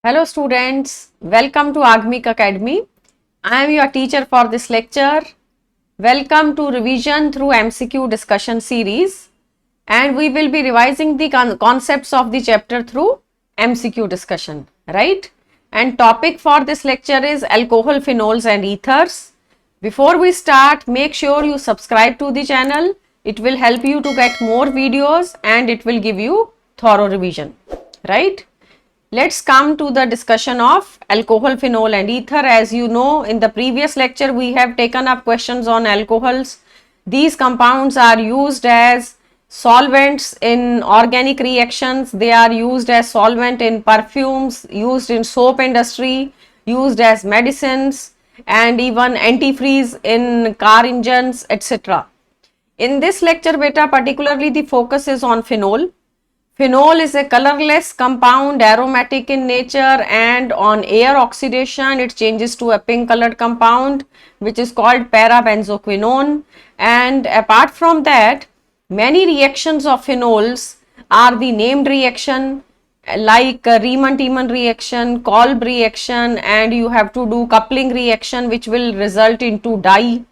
Hello students, welcome to Agmic Academy. I am your teacher for this lecture. Welcome to revision through MCQ discussion series, and we will be revising the concepts of the chapter through MCQ discussion, right? And topic for this lecture is alcohol, phenols and ethers. Before we start, make sure you subscribe to the channel. It will help you to get more videos and it will give you thorough revision, right? Let's come to the discussion of alcohol, phenol and ether. As you know, in the previous lecture we have taken up questions on alcohols. These compounds are used as solvents in organic reactions. They are used as solvent in perfumes, used in soap industry, used as medicines and even antifreeze in car engines, etc. In this lecture beta, particularly the focus is on phenol. Phenol is a colorless compound, aromatic in nature, and on air oxidation it changes to a pink colored compound which is called parabenzoquinone. And apart from that, many reactions of phenols are the named reaction like Riemann-Tiemann reaction, Kolb reaction, and you have to do coupling reaction which will result into dye.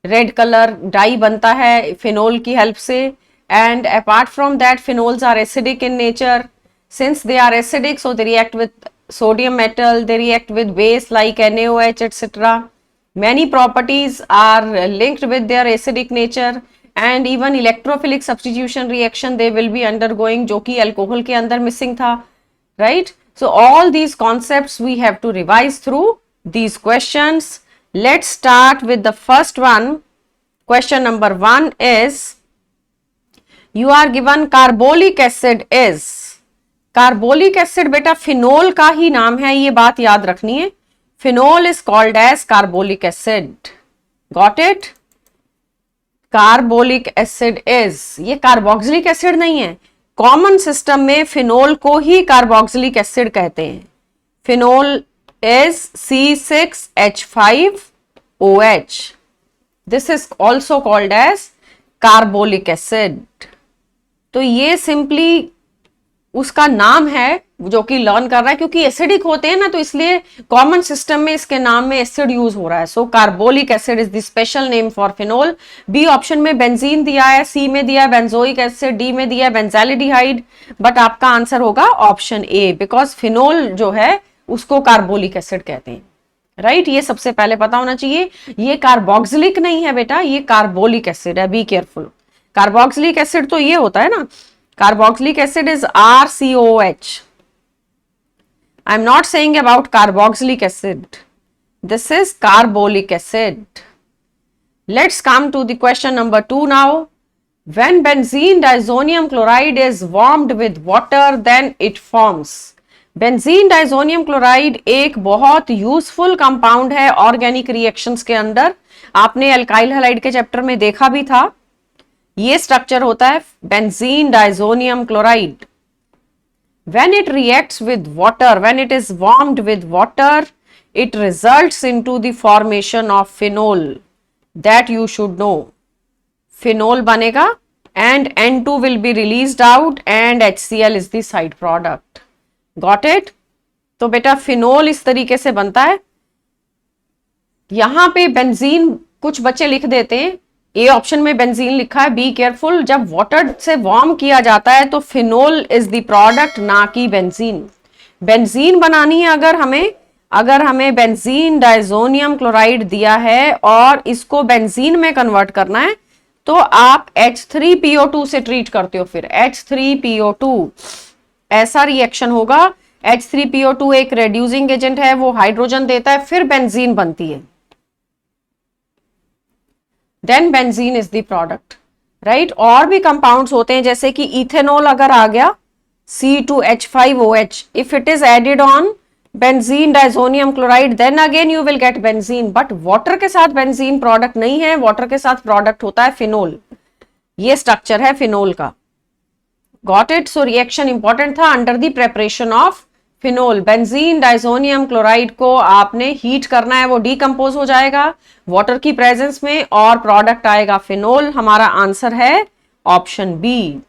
Red color dye बनता है phenol की help से. And apart from that, phenols are acidic in nature. Since they are acidic, so they react with sodium metal, they react with base like NaOH, etc. Many properties are linked with their acidic nature, and even electrophilic substitution reaction they will be undergoing, जो कि alcohol के अंदर missing था, right? So all these concepts we have to revise through these questions. Let's start with the first one. Question number 1 is, you are given carbolic acid is. Carbolic acid बेटा phenol का ही नाम है, ये बात याद रखनी है. Phenol is called as carbolic acid. Got it? Carbolic acid is, ये कार्बोक्सिलिक एसिड नहीं है. कॉमन सिस्टम में फिनोल को ही कार्बोक्सिलिक एसिड कहते हैं. Phenol is C6H5OH. This is also called as carbolic acid. तो ये सिंपली उसका नाम है जो कि लर्न कर रहा है, क्योंकि एसिडिक होते हैं ना, तो इसलिए कॉमन सिस्टम में इसके नाम में एसिड यूज हो रहा है. So carbolic acid is the special name for phenol. B option में बेंजीन दिया है, सी में दिया है बेंजोइक एसिड, डी में दिया है बेंजाल्डिहाइड, बट आपका आंसर होगा ऑप्शन ए, बिकॉज फिनोल जो है उसको कार्बोलिक एसिड कहते हैं, राइट? ये सबसे पहले पता होना चाहिए. ये कार्बोक्सिलिक नहीं है बेटा, ये कार्बोलिक एसिड है. Be careful. कार्बोक्सिलिक एसिड तो ये होता है ना, carboxylic acid is RCOH. I am not saying about carboxylic acid. This is carbolic acid. Let's come to the question number 2 now. When benzene diazonium chloride is warmed with water then it forms. Benzene diazonium chloride एक बहुत useful compound है organic reactions के अंदर. आपने alkyl halide के chapter में देखा भी था. ये स्ट्रक्चर होता है benzene diazonium chloride. When it reacts with water, when it is warmed with water, it results into the formation of phenol. That you should know. Phenol बनेगा and N2 will be released out and HCl is the side product. Got it? तो बेटा phenol इस तरीके से बनता है. यहां पे बेंजीन कुछ बच्चे लिख देते हैं, ए ऑप्शन में बेंजीन लिखा है. Be careful. जब वाटर से वार्म किया जाता है तो फिनोल इज द प्रोडक्ट, ना कि बेंजीन. बेंजीन बनानी है अगर हमें बेंजीन डाइजोनियम क्लोराइड दिया है और इसको बेंजीन में कन्वर्ट करना है, तो आप H3PO2 से ट्रीट करते हो. फिर H3PO2 ऐसा रिएक्शन होगा. H3PO2 एक रेड्यूसिंग एजेंट है, वो हाइड्रोजन देता है, फिर बेंजीन बनती है. Then benzene is the product, right? और भी कंपाउंड्स होते हैं जैसे कि इथेनॉल अगर आ गया C2H5OH, if it is added on benzene diazonium chloride then again you will get benzene. But water के साथ बेंजीन प्रोडक्ट नहीं है, वाटर के साथ प्रोडक्ट होता है फिनोल. ये स्ट्रक्चर है फिनोल का. Got it? So reaction important था under the preparation of phenol. Benzene diazonium chloride को आपने हीट करना है, वो डीकंपोज हो जाएगा वाटर की प्रेजेंस में और प्रोडक्ट आएगा फिनोल. हमारा आंसर है option B.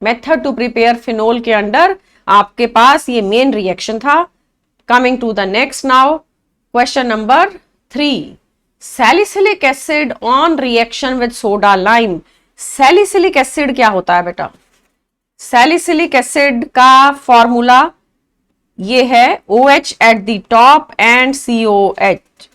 Method to prepare phenol के अंडर आपके पास ये मेन रिएक्शन था. Coming to the next now, question number 3. Salicylic acid on reaction with soda lime. Salicylic acid क्या होता है बेटा? Salicylic acid का फॉर्मूला ये है OH at the top and COH.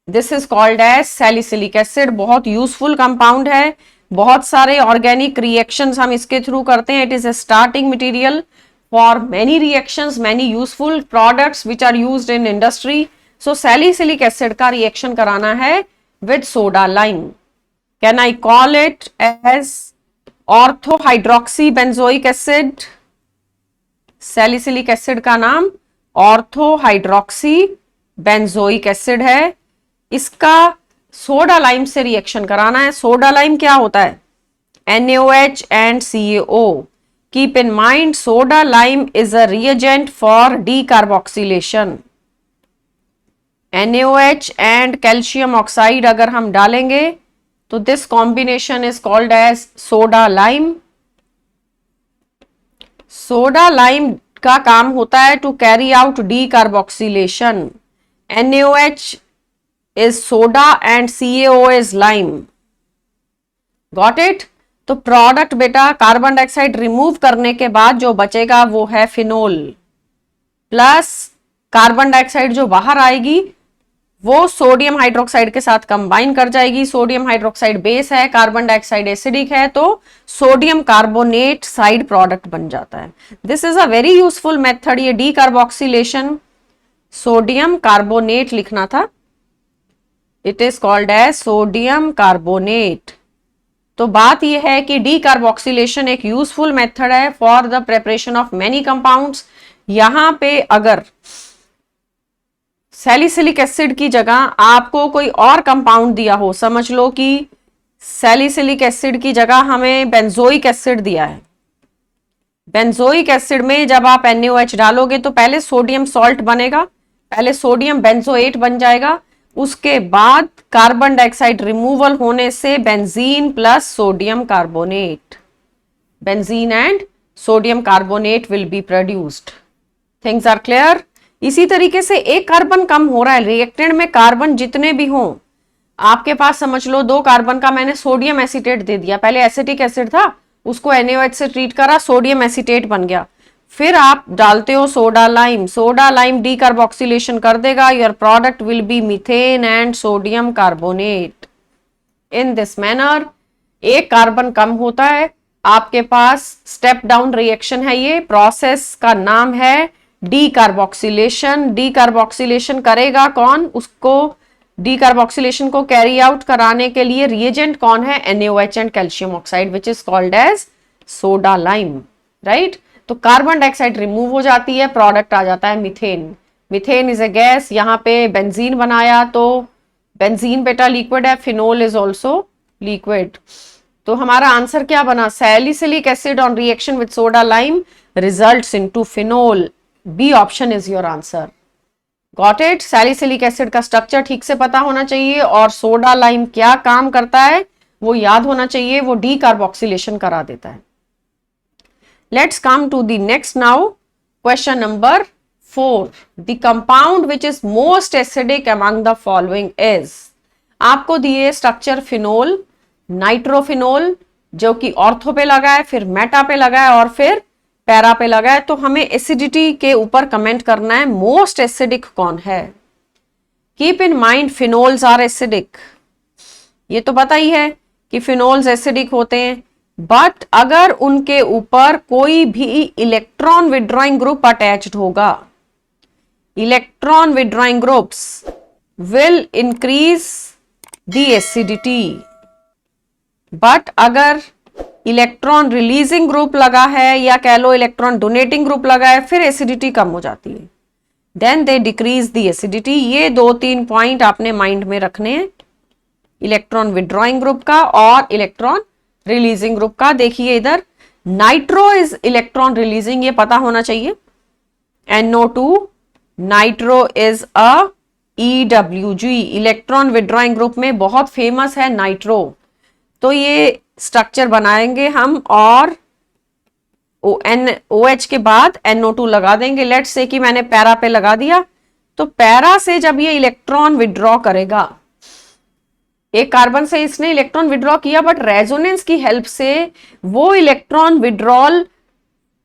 This is called as salicylic acid. बहुत useful compound है, बहुत सारे ऑर्गेनिक रिएक्शंस हम इसके थ्रू करते हैं. It is a starting material for many reactions, many useful products which are used in industry. So salicylic acid का reaction कराना है with soda lime. Can I call it as orthohydroxybenzoic acid? salicylic acid का नाम orthohydroxybenzoic acid है. इसका soda lime से reaction कराना है. सोडा लाइम क्या होता है? NaOH and CaO. Keep in mind, soda lime is a reagent for decarboxylation. NaOH and calcium oxide अगर हम डालेंगे तो this combination is called as soda lime. Soda lime का काम होता है to carry out decarboxylation. NaOH is soda and CaO is lime. Got it? तो product बेटा कार्बन डाइऑक्साइड रिमूव करने के बाद जो बचेगा वो है फिनोल, प्लस कार्बन डाइऑक्साइड जो बाहर आएगी वो सोडियम हाइड्रोक्साइड के साथ कंबाइन कर जाएगी. सोडियम हाइड्रोक्साइड बेस है, कार्बन डाइऑक्साइड एसिडिक है, तो सोडियम कार्बोनेट साइड प्रोडक्ट बन जाता है. This is a very useful method. ये डीकार्बोक्सिलेशन सोडियम कार्बोनेट लिखना था. It is called as sodium carbonate. तो बात यह है कि डीकार्बोक्सिलेशन एक यूजफुल मेथड है for the preparation of many compounds. यहां पे अगर सैलिसिलिक एसिड की जगह आपको कोई और कंपाउंड दिया हो, समझ लो कि सैलिसिलिक एसिड की जगह हमें बेंजोइक एसिड दिया है. बेंजोइक एसिड में जब आप NaOH डालोगे तो पहले सोडियम सॉल्ट बनेगा, पहले सोडियम बेंजोएट बन जाएगा, उसके बाद कार्बन डाइऑक्साइड रिमूवल होने से benzene plus sodium carbonate, benzene and sodium carbonate will be produced. Things are clear? इसी तरीके से एक कार्बन कम हो रहा है. रिएक्टेंट में कार्बन जितने भी हों, आपके पास समझ लो 2 कार्बन का मैंने सोडियम एसीटेट दे दिया. पहले एसिटिक एसिड था, उसको NaOH से ट्रीट करा, सोडियम एसीटेट बन गया. फिर आप डालते हो soda lime. Soda lime decarboxylation कर देगा. Your product will B methane and sodium carbonate. In this manner एक कार्बन कम होता है, आपके पास स्टेप डाउन रिएक्शन है. ये प्रोसेस का नाम है डीकार्बोक्सिलेशन. डीकार्बोक्सिलेशन करेगा कौन? उसको डीकार्बोक्सिलेशन को कैरी आउट कराने के लिए रिएजेंट कौन है? NaOH and calcium oxide which is called as soda lime. Right? तो कार्बन डाइऑक्साइड रिमूव हो जाती है, प्रोडक्ट आ जाता है methane. Methane is a gas. यहां पे बेंजीन बनाया तो बेंजीन बेटा लिक्विड है, फिनोल इज ऑल्सो लिक्विड. तो हमारा आंसर क्या बना? Salicylic acid on reaction with soda lime results into phenol. B option is your answer. Got it? Salicylic acid का स्ट्रक्चर ठीक से पता होना चाहिए और सोडा लाइम क्या काम करता है वो याद होना चाहिए. वो डीकार्बोक्सिलेशन करा देता है. Let's come to the next now. Question number 4. The compound which is most acidic among the following is. आपको दिए स्ट्रक्चर फिनोल, नाइट्रोफिनोल जो कि ऑर्थो पे लगा है, फिर मेटा पे लगा है और फिर पैरा पे लगा है. तो हमें एसिडिटी के ऊपर कमेंट करना है मोस्ट एसिडिक कौन है. Keep in mind phenols are acidic. ये तो पता ही है कि फिनोल्स एसिडिक होते हैं, बट अगर उनके ऊपर कोई भी इलेक्ट्रॉन विड्रॉइंग ग्रुप अटैच्ड होगा, electron withdrawing groups will increase the acidity. But अगर इलेक्ट्रॉन रिलीजिंग ग्रुप लगा है या कह लो इलेक्ट्रॉन डोनेटिंग ग्रुप लगा है, फिर एसिडिटी कम हो जाती है. Then they decrease the acidity. ये 2-3 पॉइंट आपने माइंड में रखने हैं, इलेक्ट्रॉन विड्रॉइंग ग्रुप का और इलेक्ट्रॉन रिलीजिंग ग्रुप का. देखिए इधर नाइट्रो इज इलेक्ट्रॉन रिलीजिंग, ये पता होना चाहिए. NO2 nitro is a EWG, electron withdrawing group में बहुत फेमस है नाइट्रो. तो ये स्ट्रक्चर बनाएंगे हम और OH के बाद NO2 लगा देंगे। लेट्स से कि मैंने पैरा पे लगा दिया, तो पैरा से जब ये इलेक्ट्रॉन विड्रॉ करेगा, एक कार्बन से इसने इलेक्ट्रॉन विड्रॉ किया, बट रेजोनेंस की हेल्प से वो इलेक्ट्रॉन विड्रॉल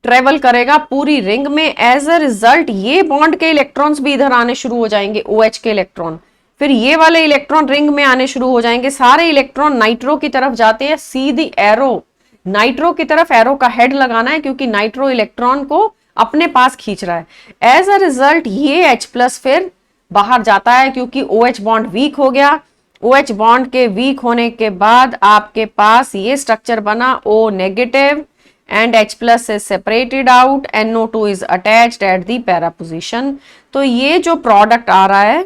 ट्रेवल करेगा पूरी रिंग में। एज अ रिजल्ट ये बॉन्ड के इलेक्ट्रॉन्स भी इधर आने शुरू हो जाएंगे, OH के इलेक्ट्रॉन, फिर ये वाले इलेक्ट्रॉन रिंग में आने शुरू हो जाएंगे। सारे इलेक्ट्रॉन नाइट्रो की तरफ जाते हैं। सीधी एरो नाइट्रो की तरफ एरो का हेड लगाना है, क्योंकि नाइट्रो इलेक्ट्रॉन को अपने पास खींच रहा है। एज अ रिजल्ट ये H+ फिर बाहर जाता है, क्योंकि OH बॉन्ड वीक हो गया। OH बॉन्ड के वीक होने के बाद आपके पास ये स्ट्रक्चर बना, O negative and H+ is separated out, NO2 is attached at the para position। तो ये जो प्रोडक्ट आ रहा है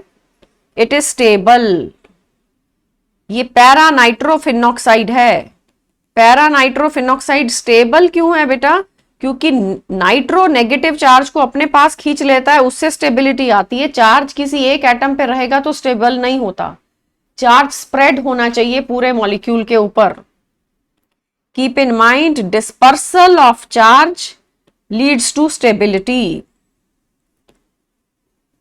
इट इज स्टेबल। ये पैरा नाइट्रोफिनॉक्साइड है। पैरा नाइट्रोफिनॉक्साइड स्टेबल क्यों है बेटा? क्योंकि नाइट्रो नेगेटिव चार्ज को अपने पास खींच लेता है, उससे स्टेबिलिटी आती है। चार्ज किसी एक एटम पे रहेगा तो स्टेबल नहीं होता, चार्ज स्प्रेड होना चाहिए पूरे मॉलिक्यूल के ऊपर। Keep in mind, dispersal of charge leads to stability.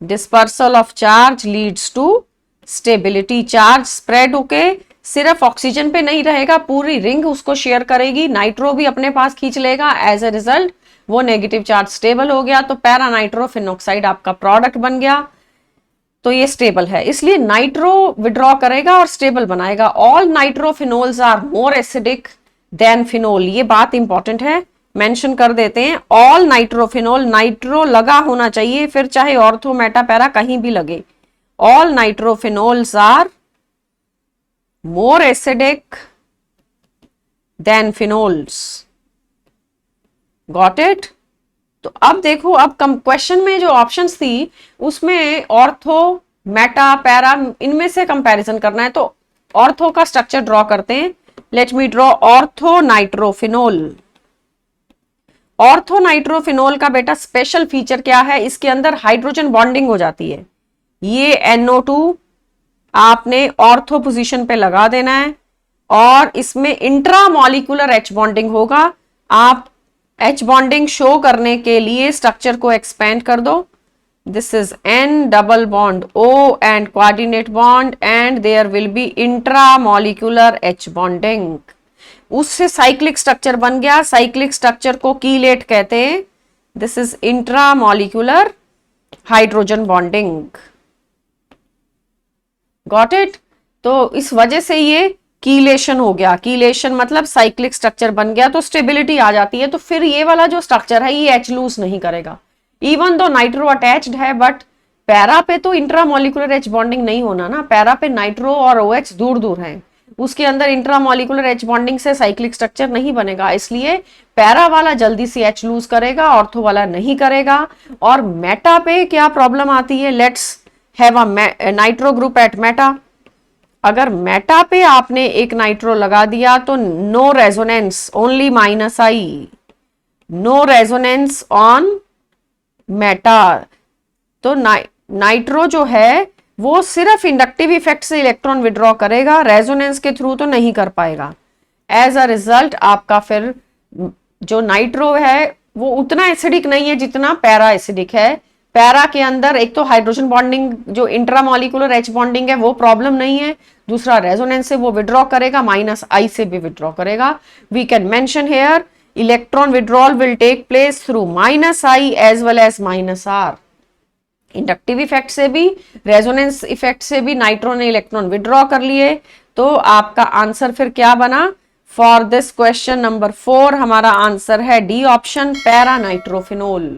Dispersal of charge leads to stability. Charge spread होके सिर्फ ऑक्सीजन पे नहीं रहेगा, पूरी रिंग उसको शेयर करेगी, नाइट्रो भी अपने पास खींच लेगा। एज अ रिजल्ट वो नेगेटिव चार्ज स्टेबल हो गया, तो पैरा नाइट्रोफिनॉक्साइड आपका प्रोडक्ट बन गया। तो ये स्टेबल है, इसलिए नाइट्रो विड्रॉ करेगा और स्टेबल बनाएगा। All nitrophenols are more acidic than phenol. ये बात इंपॉर्टेंट है, मेंशन कर देते हैं। ऑल नाइट्रोफिनोल, नाइट्रो लगा होना चाहिए, फिर चाहे ऑर्थो मेटा पैरा कहीं भी लगे। All nitrophenols are more acidic than phenols. Got it? तो अब देखो, अब क्वेश्चन में जो ऑप्शंस थी उसमें ऑर्थो मेटा पैरा इनमें से कंपैरिजन करना है, तो ऑर्थो का स्ट्रक्चर ड्रॉ करते हैं। Let me draw ortho nitrophenol. Ortho nitrophenol का बेटा स्पेशल फीचर क्या है? इसके अंदर हाइड्रोजन बॉन्डिंग हो जाती है। ये NO2 आपने ऑर्थो पोजीशन पे लगा देना है, और इसमें इंट्रामॉलिक्यूलर H बॉन्डिंग होगा। आप H बॉन्डिंग शो करने के लिए स्ट्रक्चर को एक्सपेंड कर दो। This is N double bond O and coordinate bond, and there will be intramolecular H bonding. उससे साइक्लिक स्ट्रक्चर बन गया। साइक्लिक स्ट्रक्चर को कीलेट कहते हैं। This is intramolecular hydrogen bonding. Got it? तो इस वजह से ये कीलेशन हो गया। कीलेशन मतलब साइक्लिक स्ट्रक्चर बन गया, तो स्टेबिलिटी आ जाती है। तो फिर ये वाला जो स्ट्रक्चर है ये H लूज नहीं करेगा। इवन दो नाइट्रो अटैच्ड है, बट पैरा पे तो इंट्रामॉलिक्यूलर H बॉन्डिंग नहीं होना ना। पैरा पे नाइट्रो और OH दूर दूर हैं, उसके अंदर इंट्रामॉलिक्यूलर H बॉन्डिंग से साइक्लिक स्ट्रक्चर नहीं बनेगा। इसलिए पैरा वाला जल्दी से H लूज करेगा, ऑर्थो वाला नहीं करेगा। और मेटा पे क्या प्रॉब्लम आती है? Let's have a nitro group at meta. अगर मेटा पे आपने एक नाइट्रो लगा दिया तो no resonance, only -I, no resonance on meta. तो नाइट्रो जो है वो सिर्फ इंडक्टिव इफेक्ट से इलेक्ट्रॉन विड्रॉ करेगा, रेजोनेंस के थ्रू तो नहीं कर पाएगा। एज अ रिजल्ट आपका फिर जो नाइट्रो है वो उतना एसिडिक नहीं है जितना पैरा एसिडिक है। पैरा के अंदर एक तो हाइड्रोजन बॉन्डिंग जो इंट्रामॉलिक्यूलर H बॉन्डिंग है वो प्रॉब्लम नहीं है, दूसरा रेजोनेंस से वो विड्रॉ करेगा, -I से भी विड्रॉ करेगा। We can mention here electron withdrawal will take place through -I as well as -R। Inductive effect से भी, रेजोनेंस इफेक्ट से भी नाइट्रो ने इलेक्ट्रॉन विड्रॉ कर लिए। तो आपका आंसर फिर क्या बना? फॉर दिस क्वेश्चन नंबर 4 हमारा आंसर है D option, para nitrophenol.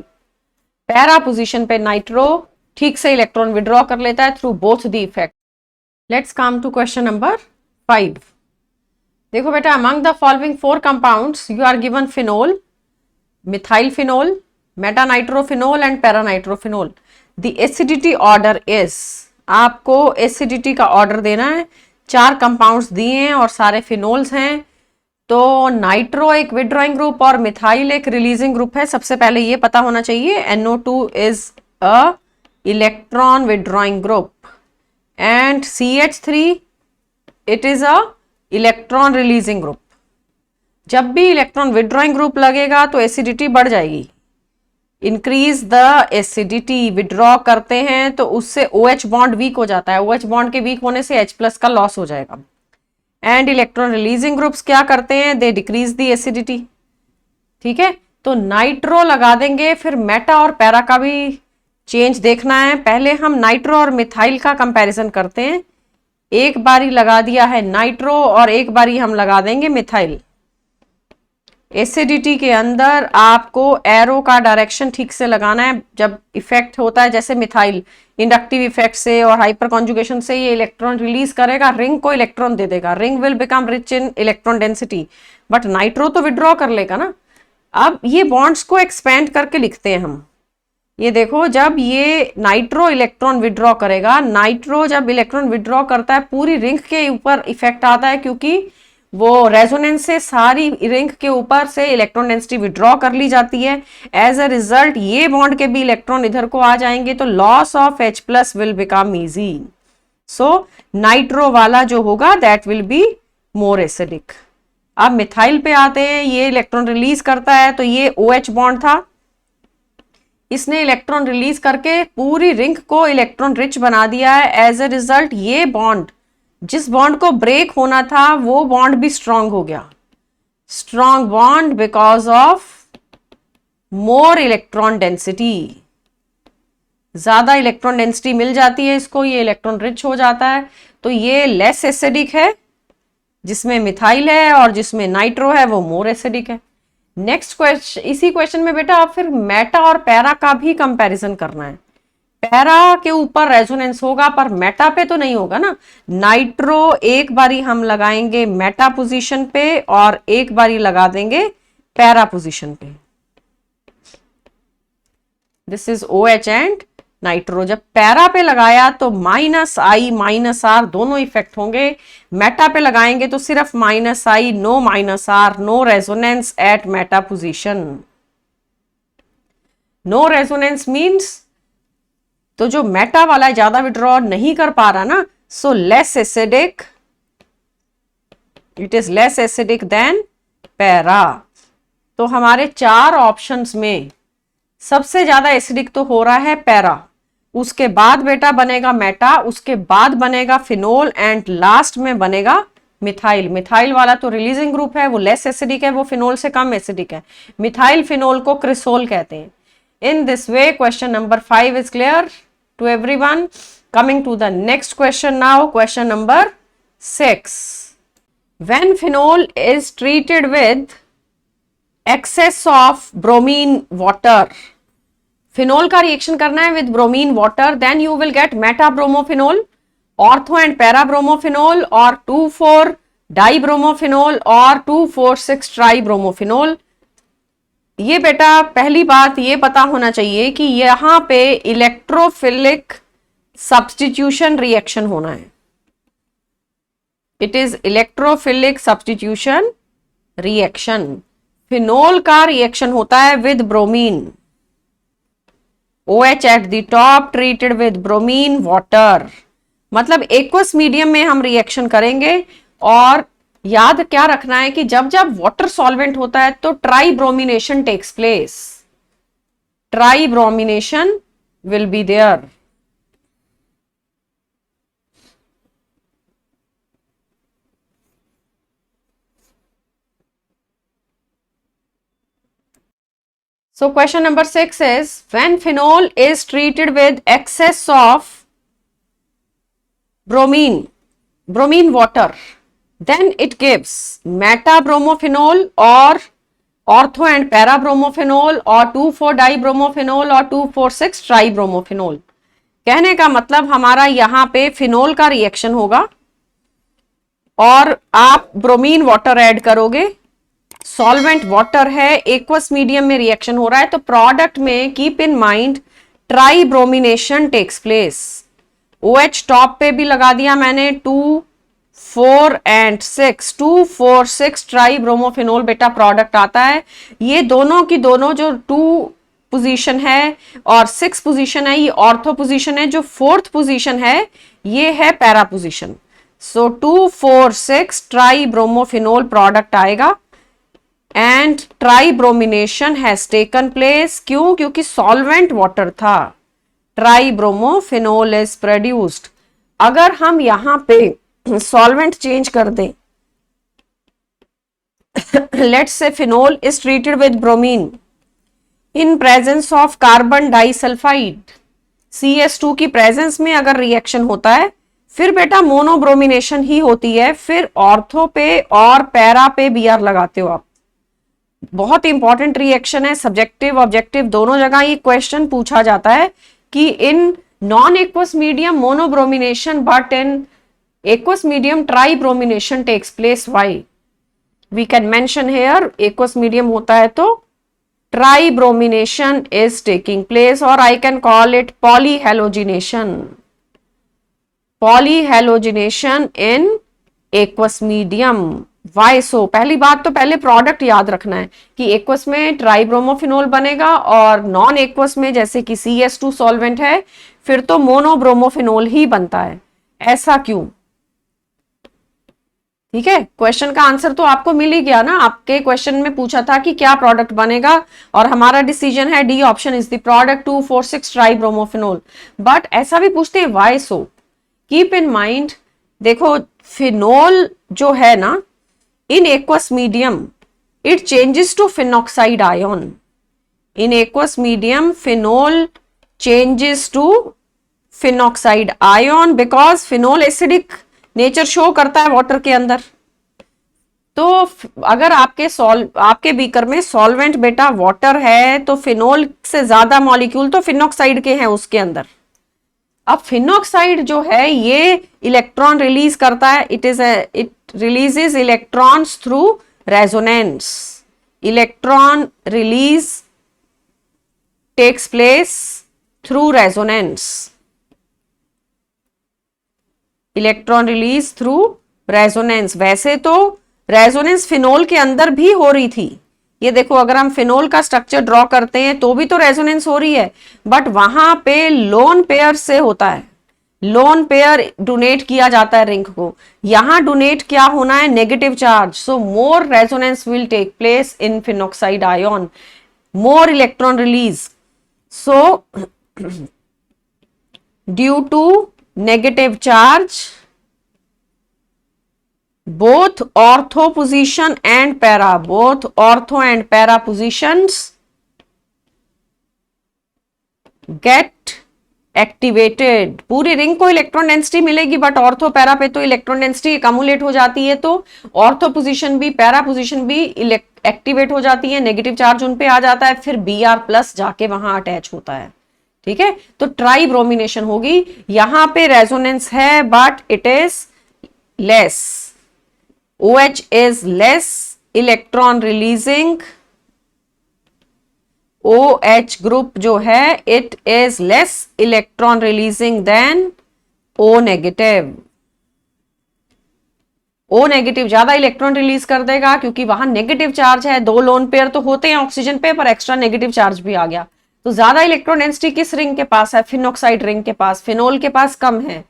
Para position पे नाइट्रो ठीक से इलेक्ट्रॉन विड्रॉ कर लेता है through both the effect. Let's come to question number 5। देखो बेटा, among the following 4 compounds you are given phenol, methyl phenol, meta nitrophenol and para nitrophenol. The acidity order is, आपको acidity का order देना है। 4 compounds दिए हैं और सारे फिनोल्स हैं। तो नाइट्रो एक विड्रॉइंग ग्रुप और मिथाइल एक रिलीजिंग ग्रुप है। सबसे पहले ये पता होना चाहिए NO2 is a electron withdrawing group and CH3 it is a electron releasing group. जब भी इलेक्ट्रॉन विड्रॉइंग ग्रुप लगेगा तो एसिडिटी बढ़ जाएगी। इंक्रीज द एसिडिटी, विड्रॉ करते हैं तो उससे OH बॉन्ड वीक हो जाता है, OH बॉन्ड के वीक होने से H+ का लॉस हो जाएगा। एंड इलेक्ट्रॉन रिलीजिंग ग्रुप्स क्या करते हैं, दे डिक्रीज द एसिडिटी। ठीक है, तो नाइट्रो लगा देंगे, फिर मेटा और पैरा का भी चेंज देखना है। पहले हम नाइट्रो और मिथाइल का कंपैरिजन करते हैं। एक बारी लगा दिया है नाइट्रो और एक बारी हम लगा देंगे मिथाइल। एसिडिटी के अंदर आपको एरो का डायरेक्शन ठीक से लगाना है। जब इफेक्ट होता है जैसे मिथाइल, इंडक्टिव इफेक्ट से और हाइपर कॉन्जुगेशन से ये इलेक्ट्रॉन रिलीज करेगा, रिंग को इलेक्ट्रॉन दे देगा, ring will become rich in electron density. But nitro तो विड्रॉ कर लेगा ना। अब ये बॉन्ड्स को एक्सपेंड करके लिखते हैं हम। ये देखो, जब ये नाइट्रो इलेक्ट्रॉन विड्रॉ करेगा, नाइट्रो जब इलेक्ट्रॉन विड्रॉ करता है पूरी रिंग के ऊपर इफेक्ट आता है, क्योंकि वो रेजोनेंस से सारी रिंग के ऊपर से इलेक्ट्रॉन डेंसिटी विड्रॉ कर ली जाती है। एज अ रिजल्ट ये बॉन्ड के भी इलेक्ट्रॉन इधर को आ जाएंगे, तो loss of H+ will become easy. So nitro वाला जो होगा that will be more acidic. अब मिथाइल पे आते हैं, ये इलेक्ट्रॉन रिलीज करता है, तो ये OH बॉन्ड था, इसने इलेक्ट्रॉन रिलीज करके पूरी रिंग को इलेक्ट्रॉन रिच बना दिया है। एज ए रिजल्ट ये बॉन्ड, जिस बॉन्ड को ब्रेक होना था वो बॉन्ड भी स्ट्रांग हो गया। Strong bond because of more electron density, ज्यादा इलेक्ट्रॉन डेंसिटी मिल जाती है इसको, ये इलेक्ट्रॉन रिच हो जाता है। तो ये लेस एसिडिक है जिसमें मिथाइल है, और जिसमें नाइट्रो है वो मोर एसिडिक है। नेक्स्ट क्वेश्चन, इसी क्वेश्चन में बेटा आप फिर मेटा और पैरा का भी कंपैरिजन करना है। पैरा के ऊपर रेजोनेंस होगा पर मेटा पे तो नहीं होगा ना। नाइट्रो एक बारी हम लगाएंगे मेटा पोजीशन पे और एक बारी लगा देंगे पैरा पोजीशन पे। This is OH and nitro. जब पैरा पे लगाया तो -I -R दोनों इफेक्ट होंगे। मेटा पे लगाएंगे तो सिर्फ -I, no -R, no resonance at meta position. No resonance means तो जो मेटा वाला ज्यादा विड्रॉ नहीं कर पा रहा ना, so less acidic, it is less acidic than para. तो हमारे 4 ऑप्शंस में सबसे ज्यादा एसिडिक तो हो रहा है पैरा, उसके बाद बेटा बनेगा मेटा, उसके बाद बनेगा फिनोल एंड लास्ट में बनेगा मिथाइल। मिथाइल वाला तो रिलीजिंग ग्रुप है, वो लेस एसिडिक है, वो फिनोल से कम एसिडिक है। मिथाइल फिनोल को क्रिसोल कहते हैं। In this way, question number 5 is clear to everyone. Coming to the next question now, question number 6. When phenol is treated with excess of bromine water, phenol का reaction करना है with bromine water, then you will get meta-bromophenol, ortho and para-bromophenol, or 2,4-dibromophonol or 2,4,6-tribromophonol. ये बेटा पहली बात ये पता होना चाहिए कि यहां पे इलेक्ट्रोफिलिक सब्स्टिट्यूशन रिएक्शन होना है। It is electrophilic substitution reaction. Phenol का रिएक्शन होता है with bromine, OH at the top treated with bromine water, मतलब एक्वस मीडियम में हम रिएक्शन करेंगे। और याद क्या रखना है कि जब जब वाटर सॉल्वेंट होता है तो tribromination takes place, tribromination will be there. So question number 6 is, when phenol is treated with excess of bromine water, then it gives meta-bromophenol or ortho and para-bromophenol or 2,4-dibromophonol और 2,4,6-tribromophonol। कहने का मतलब हमारा यहाँ पे phenol का reaction होगा और आप ब्रोमीन वाटर ऐड करोगे, सॉल्वेंट वाटर है, एक्वस मीडियम में रिएक्शन हो रहा है, तो प्रोडक्ट में keep in mind tribromination takes place. OH top पे भी लगा दिया मैंने, 2, 4 and 6, 2,4,6 ट्राइब्रोमोफिनोल बेटा प्रोडक्ट आता है। ये दोनों की दोनों जो 2 पोजीशन है और 6 पोजीशन है, ये ऑर्थो पोजीशन है। जो 4th पोजीशन है ये है para position. So 2,4,6 tribromophenol product आएगा। And tribromination has taken place. क्यों? क्योंकि सॉल्वेंट वाटर था। Tribromophenol is produced. अगर हम यहां पे सॉल्वेंट चेंज कर दें, let's say phenol is treated with bromine in presence of carbon disulphide, CS2 की प्रेजेंस में अगर रिएक्शन होता है, फिर बेटा मोनोब्रोमिनेशन ही होती है। फिर ऑर्थो पे और पैरा पे Br लगाते हो आप। बहुत इंपॉर्टेंट रिएक्शन है, सब्जेक्टिव ऑब्जेक्टिव दोनों जगह ये क्वेश्चन पूछा जाता है कि in non aqueous medium monobromination but in aqueous medium tribromination takes place. Why? We can mention here aqueous medium होता है तो tribromination is taking place, or I can call it polyhalogenation. Polyhalogenation in aqueous medium. Why so? पहली बात तो पहले product याद रखना है कि एक्वस में ट्राइब्रोमोफिनोल बनेगा और नॉन एक्वस में जैसे कि CS2 सॉल्वेंट है फिर तो मोनोब्रोमोफिनोल ही बनता है। ऐसा क्यों? ठीक है, क्वेश्चन का आंसर तो आपको मिल ही गया ना। आपके क्वेश्चन में पूछा था कि क्या प्रोडक्ट बनेगा और हमारा डिसीजन है D option is the product 2,4,6 tribromophenol. But ऐसा भी पूछते हैं why so. Keep in mind, देखो फिनोल जो है ना in aqueous medium it changes to phenoxide ion. In aqueous medium phenol changes to phenoxide ion because phenol acidic nature show करता है वाटर के अंदर। तो अगर आपके बीकर में सॉल्वेंट बेटा वाटर है तो फिनोल से ज्यादा मॉलिक्यूल तो फिनॉक्साइड के हैं उसके अंदर। अब फिनॉक्साइड जो है ये इलेक्ट्रॉन रिलीज करता है, it releases electrons through resonance. Electron release takes place through resonance. Electron release through resonance. वैसे तो रेजोनेंस फिनोल के अंदर भी हो रही थी। ये देखो अगर हम फिनोल का स्ट्रक्चर ड्रॉ करते हैं तो भी तो रेजोनेंस हो रही है, बट वहां पे लोन पेयर से होता है। लोन पेयर डोनेट किया जाता है रिंग को। यहां डोनेट क्या होना है? Negative charge. So more resonance will take place in phenoxide ion, more electron release. So due to negative charge both ortho position and para, both ortho and para positions get activated। पूरी ring को electron density मिलेगी but ortho para पे तो electron density अकमुलेट हो जाती है, तो ortho position भी पैरा पोजीशन भी एक्टिवेट हो जाती है, नेगेटिव चार्ज उन पे आ जाता है, फिर Br+ जाके वहां अटैच होता है। ठीक है, तो ट्राइब्रोमिनेशन होगी। यहां पे रेजोनेंस है but it is less. OH is less electron releasing. OH group जो है it is less electron releasing then O negative. O negative ज्यादा इलेक्ट्रॉन रिलीज कर देगा क्योंकि वहां नेगेटिव चार्ज है। दो लोन पेयर तो होते हैं ऑक्सीजन पे पर एक्स्ट्रा नेगेटिव चार्ज भी आ गया, तो ज्यादा इलेक्ट्रॉन डेंसिटी किस रिंग के पास है? फिनॉक्साइड रिंग के पास। फिनोल के पास कम है।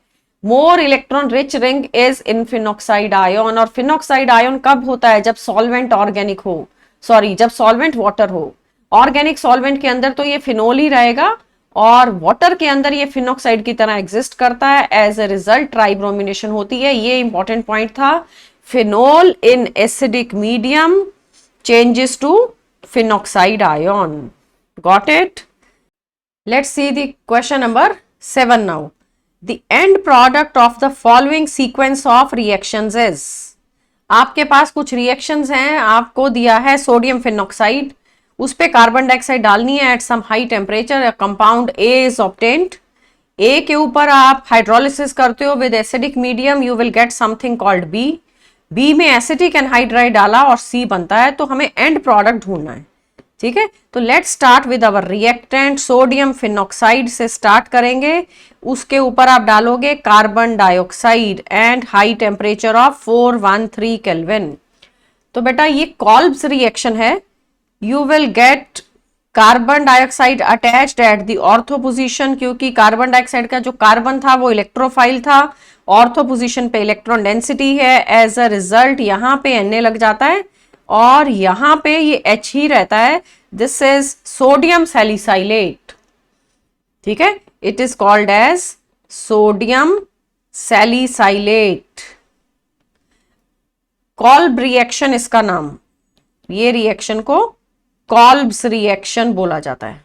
More electron rich ring is in phenoxide ion. और फिनॉक्साइड आयन कब होता है? जब सॉल्वेंट ऑर्गेनिक हो, सॉरी जब सॉल्वेंट वाटर हो। ऑर्गेनिक सॉल्वेंट के अंदर तो ये फिनोल ही रहेगा और वाटर के अंदर ये फिनॉक्साइड की तरह एग्जिस्ट करता है। एज ए रिजल्ट ट्राइब्रोमिनेशन होती है। ये इंपॉर्टेंट पॉइंट था। Phenol in acidic medium changes to phenoxide ion. Got it? Let's see the question number 7 now. The end product of the following sequence of reactions is, आपके पास कुछ reactions हैं, आपको दिया है सोडियम फिनॉक्साइड, उस पे carbon dioxide डालनी है at some high temperature, compound A is obtained। A के ऊपर आप हाइड्रोलिसिस करते हो with acidic medium, you will get something called B। B में एसिटिक एनहाइड्राइड डाला और C बनता है, तो हमें एंड प्रोडक्ट ढूंढना है। ठीक है, तो let's start with our reactant. Sodium phenoxide से स्टार्ट करेंगे, उसके ऊपर आप डालोगे carbon dioxide and high temperature of 413 kelvin. तो बेटा ये कॉल्ब्स रिएक्शन है। You will gate carbon dioxide attached at the ortho position, क्योंकि कार्बन डाइऑक्साइड का जो कार्बन था वो इलेक्ट्रोफाइल था, ऑर्थो पोजीशन पे इलेक्ट्रॉन डेंसिटी है। एज अ रिजल्ट यहां पे Na लग जाता है और यहां पे ये H ही रहता है, दिस इज सोडियम सैलिसाइलेट, ठीक है, it is called as sodium salicylate. Kolbe reaction इसका नाम, ये रिएक्शन को कॉल्ब्स रिएक्शन बोला जाता है।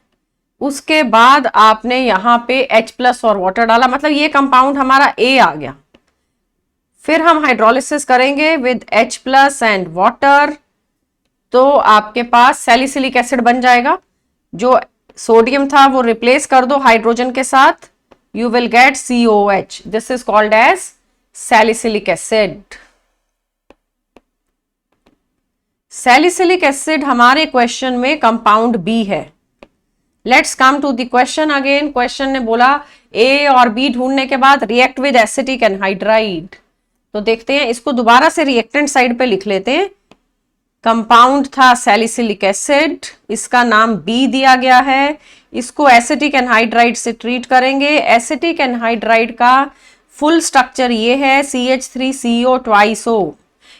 उसके बाद आपने यहां पे H+ और वाटर डाला, मतलब ये कंपाउंड हमारा A आ गया। फिर हम हाइड्रोलिसिस करेंगे विद H+ एंड वाटर, तो आपके पास सैलिसिलिक एसिड बन जाएगा। जो सोडियम था वो रिप्लेस कर दो हाइड्रोजन के साथ, you will get COH, this is called as salicylic acid. Salicylic acid हमारे क्वेश्चन में कंपाउंड B है। Let's come to the question again. Question ने बोला A और B ढूंढने के बाद रिएक्ट विद एसिटिक एनहाइड्राइड। तो देखते हैं, इसको दोबारा से रिएक्टेंट साइड पे लिख लेते हैं। कंपाउंड था सैलिसिलिक एसिड, इसका नाम B दिया गया है। इसको एसिटिक एनहाइड्राइड से ट्रीट करेंगे। एसिटिक एनहाइड्राइड का फुल स्ट्रक्चर ये है CH3CO ट्वाइस O।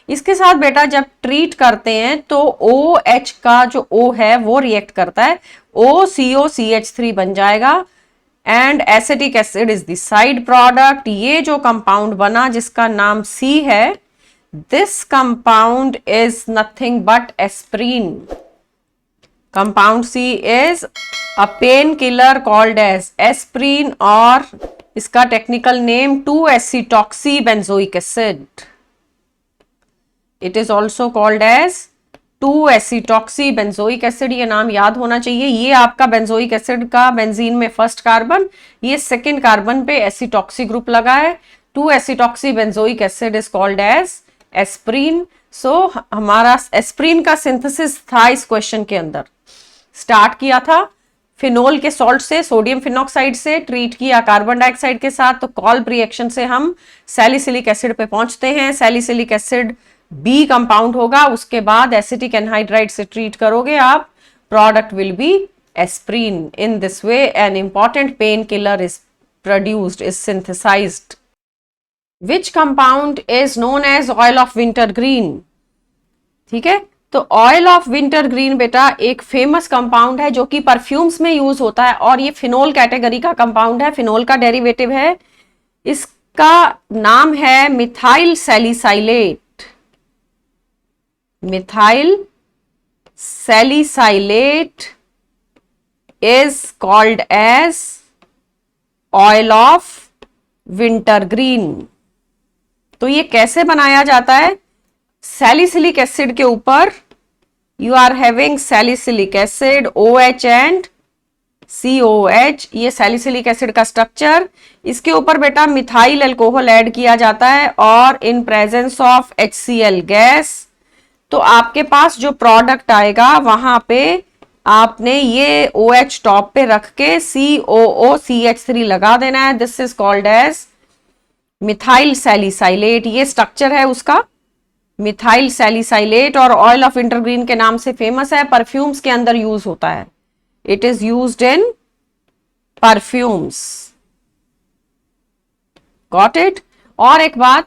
इसके साथ बेटा जब ट्रीट करते हैं तो OH का जो O है वो रिएक्ट करता है, OCOCH3 बन जाएगा and acetic acid is the side product. ये जो कंपाउंड बना जिसका नाम C है, this compound is nothing but aspirin. Compound C is a pain killer called as aspirin, और इसका technical name two acetoxy benzoic acid. It is also called as two acetoxy benzoic acid, ये नाम याद होना चाहिए। ये आपका बेंजोइक एसिड का बेंजीन में फर्स्ट कार्बन, ये सेकेंड कार्बन पे एसिटॉक्सी ग्रुप लगा है। 2-एसिटॉक्सी-बेंजोइक acid is called as aspirin. So हमारा एस्प्रीन का सिंथेसिस था इस क्वेश्चन के अंदर। स्टार्ट किया था फिनोल के सॉल्ट से, सोडियम फिनॉक्साइड से, ट्रीट किया कार्बन डाइऑक्साइड के साथ, तो कॉल्ब रिएक्शन से हम सैलिसिलिक एसिड पे पहुंचते हैं। सैलिसिलिक एसिड B कंपाउंड होगा, उसके बाद एसिटिक एनहाइड्राइड से ट्रीट करोगे आप, product will be aspirin. In this way an important pain killer is produced, is synthesised. Which compound is known as oil of wintergreen? ठीक है, तो oil of winter green बेटा एक famous compound है जो कि परफ्यूम्स में use होता है, और ये फिनोल कैटेगरी का कंपाउंड है, फिनोल का डेरिवेटिव है। इसका नाम है methyl salicylate. Methyl salicylate is called as oil of wintergreen. तो ये कैसे बनाया जाता है? सैलिसिलिक एसिड के ऊपर you are having salicylic acid OH and COH, ये सैलिसिलिक एसिड का स्ट्रक्चर। इसके ऊपर बेटा मिथाइल अल्कोहल ऐड किया जाता है और इन प्रेजेंस ऑफ HCl गैस, तो आपके पास जो प्रोडक्ट आएगा वहां पे आपने ये OH टॉप पे रख के COOCH3 लगा देना है। This is called as methyl salicylate, ये स्ट्रक्चर है उसका, मिथाइल सैलिसाइलेट, और ऑयल ऑफ विंटरग्रीन के नाम से फेमस है, परफ्यूम्स के अंदर यूज होता है। It is used in perfumes, got it. और एक बात,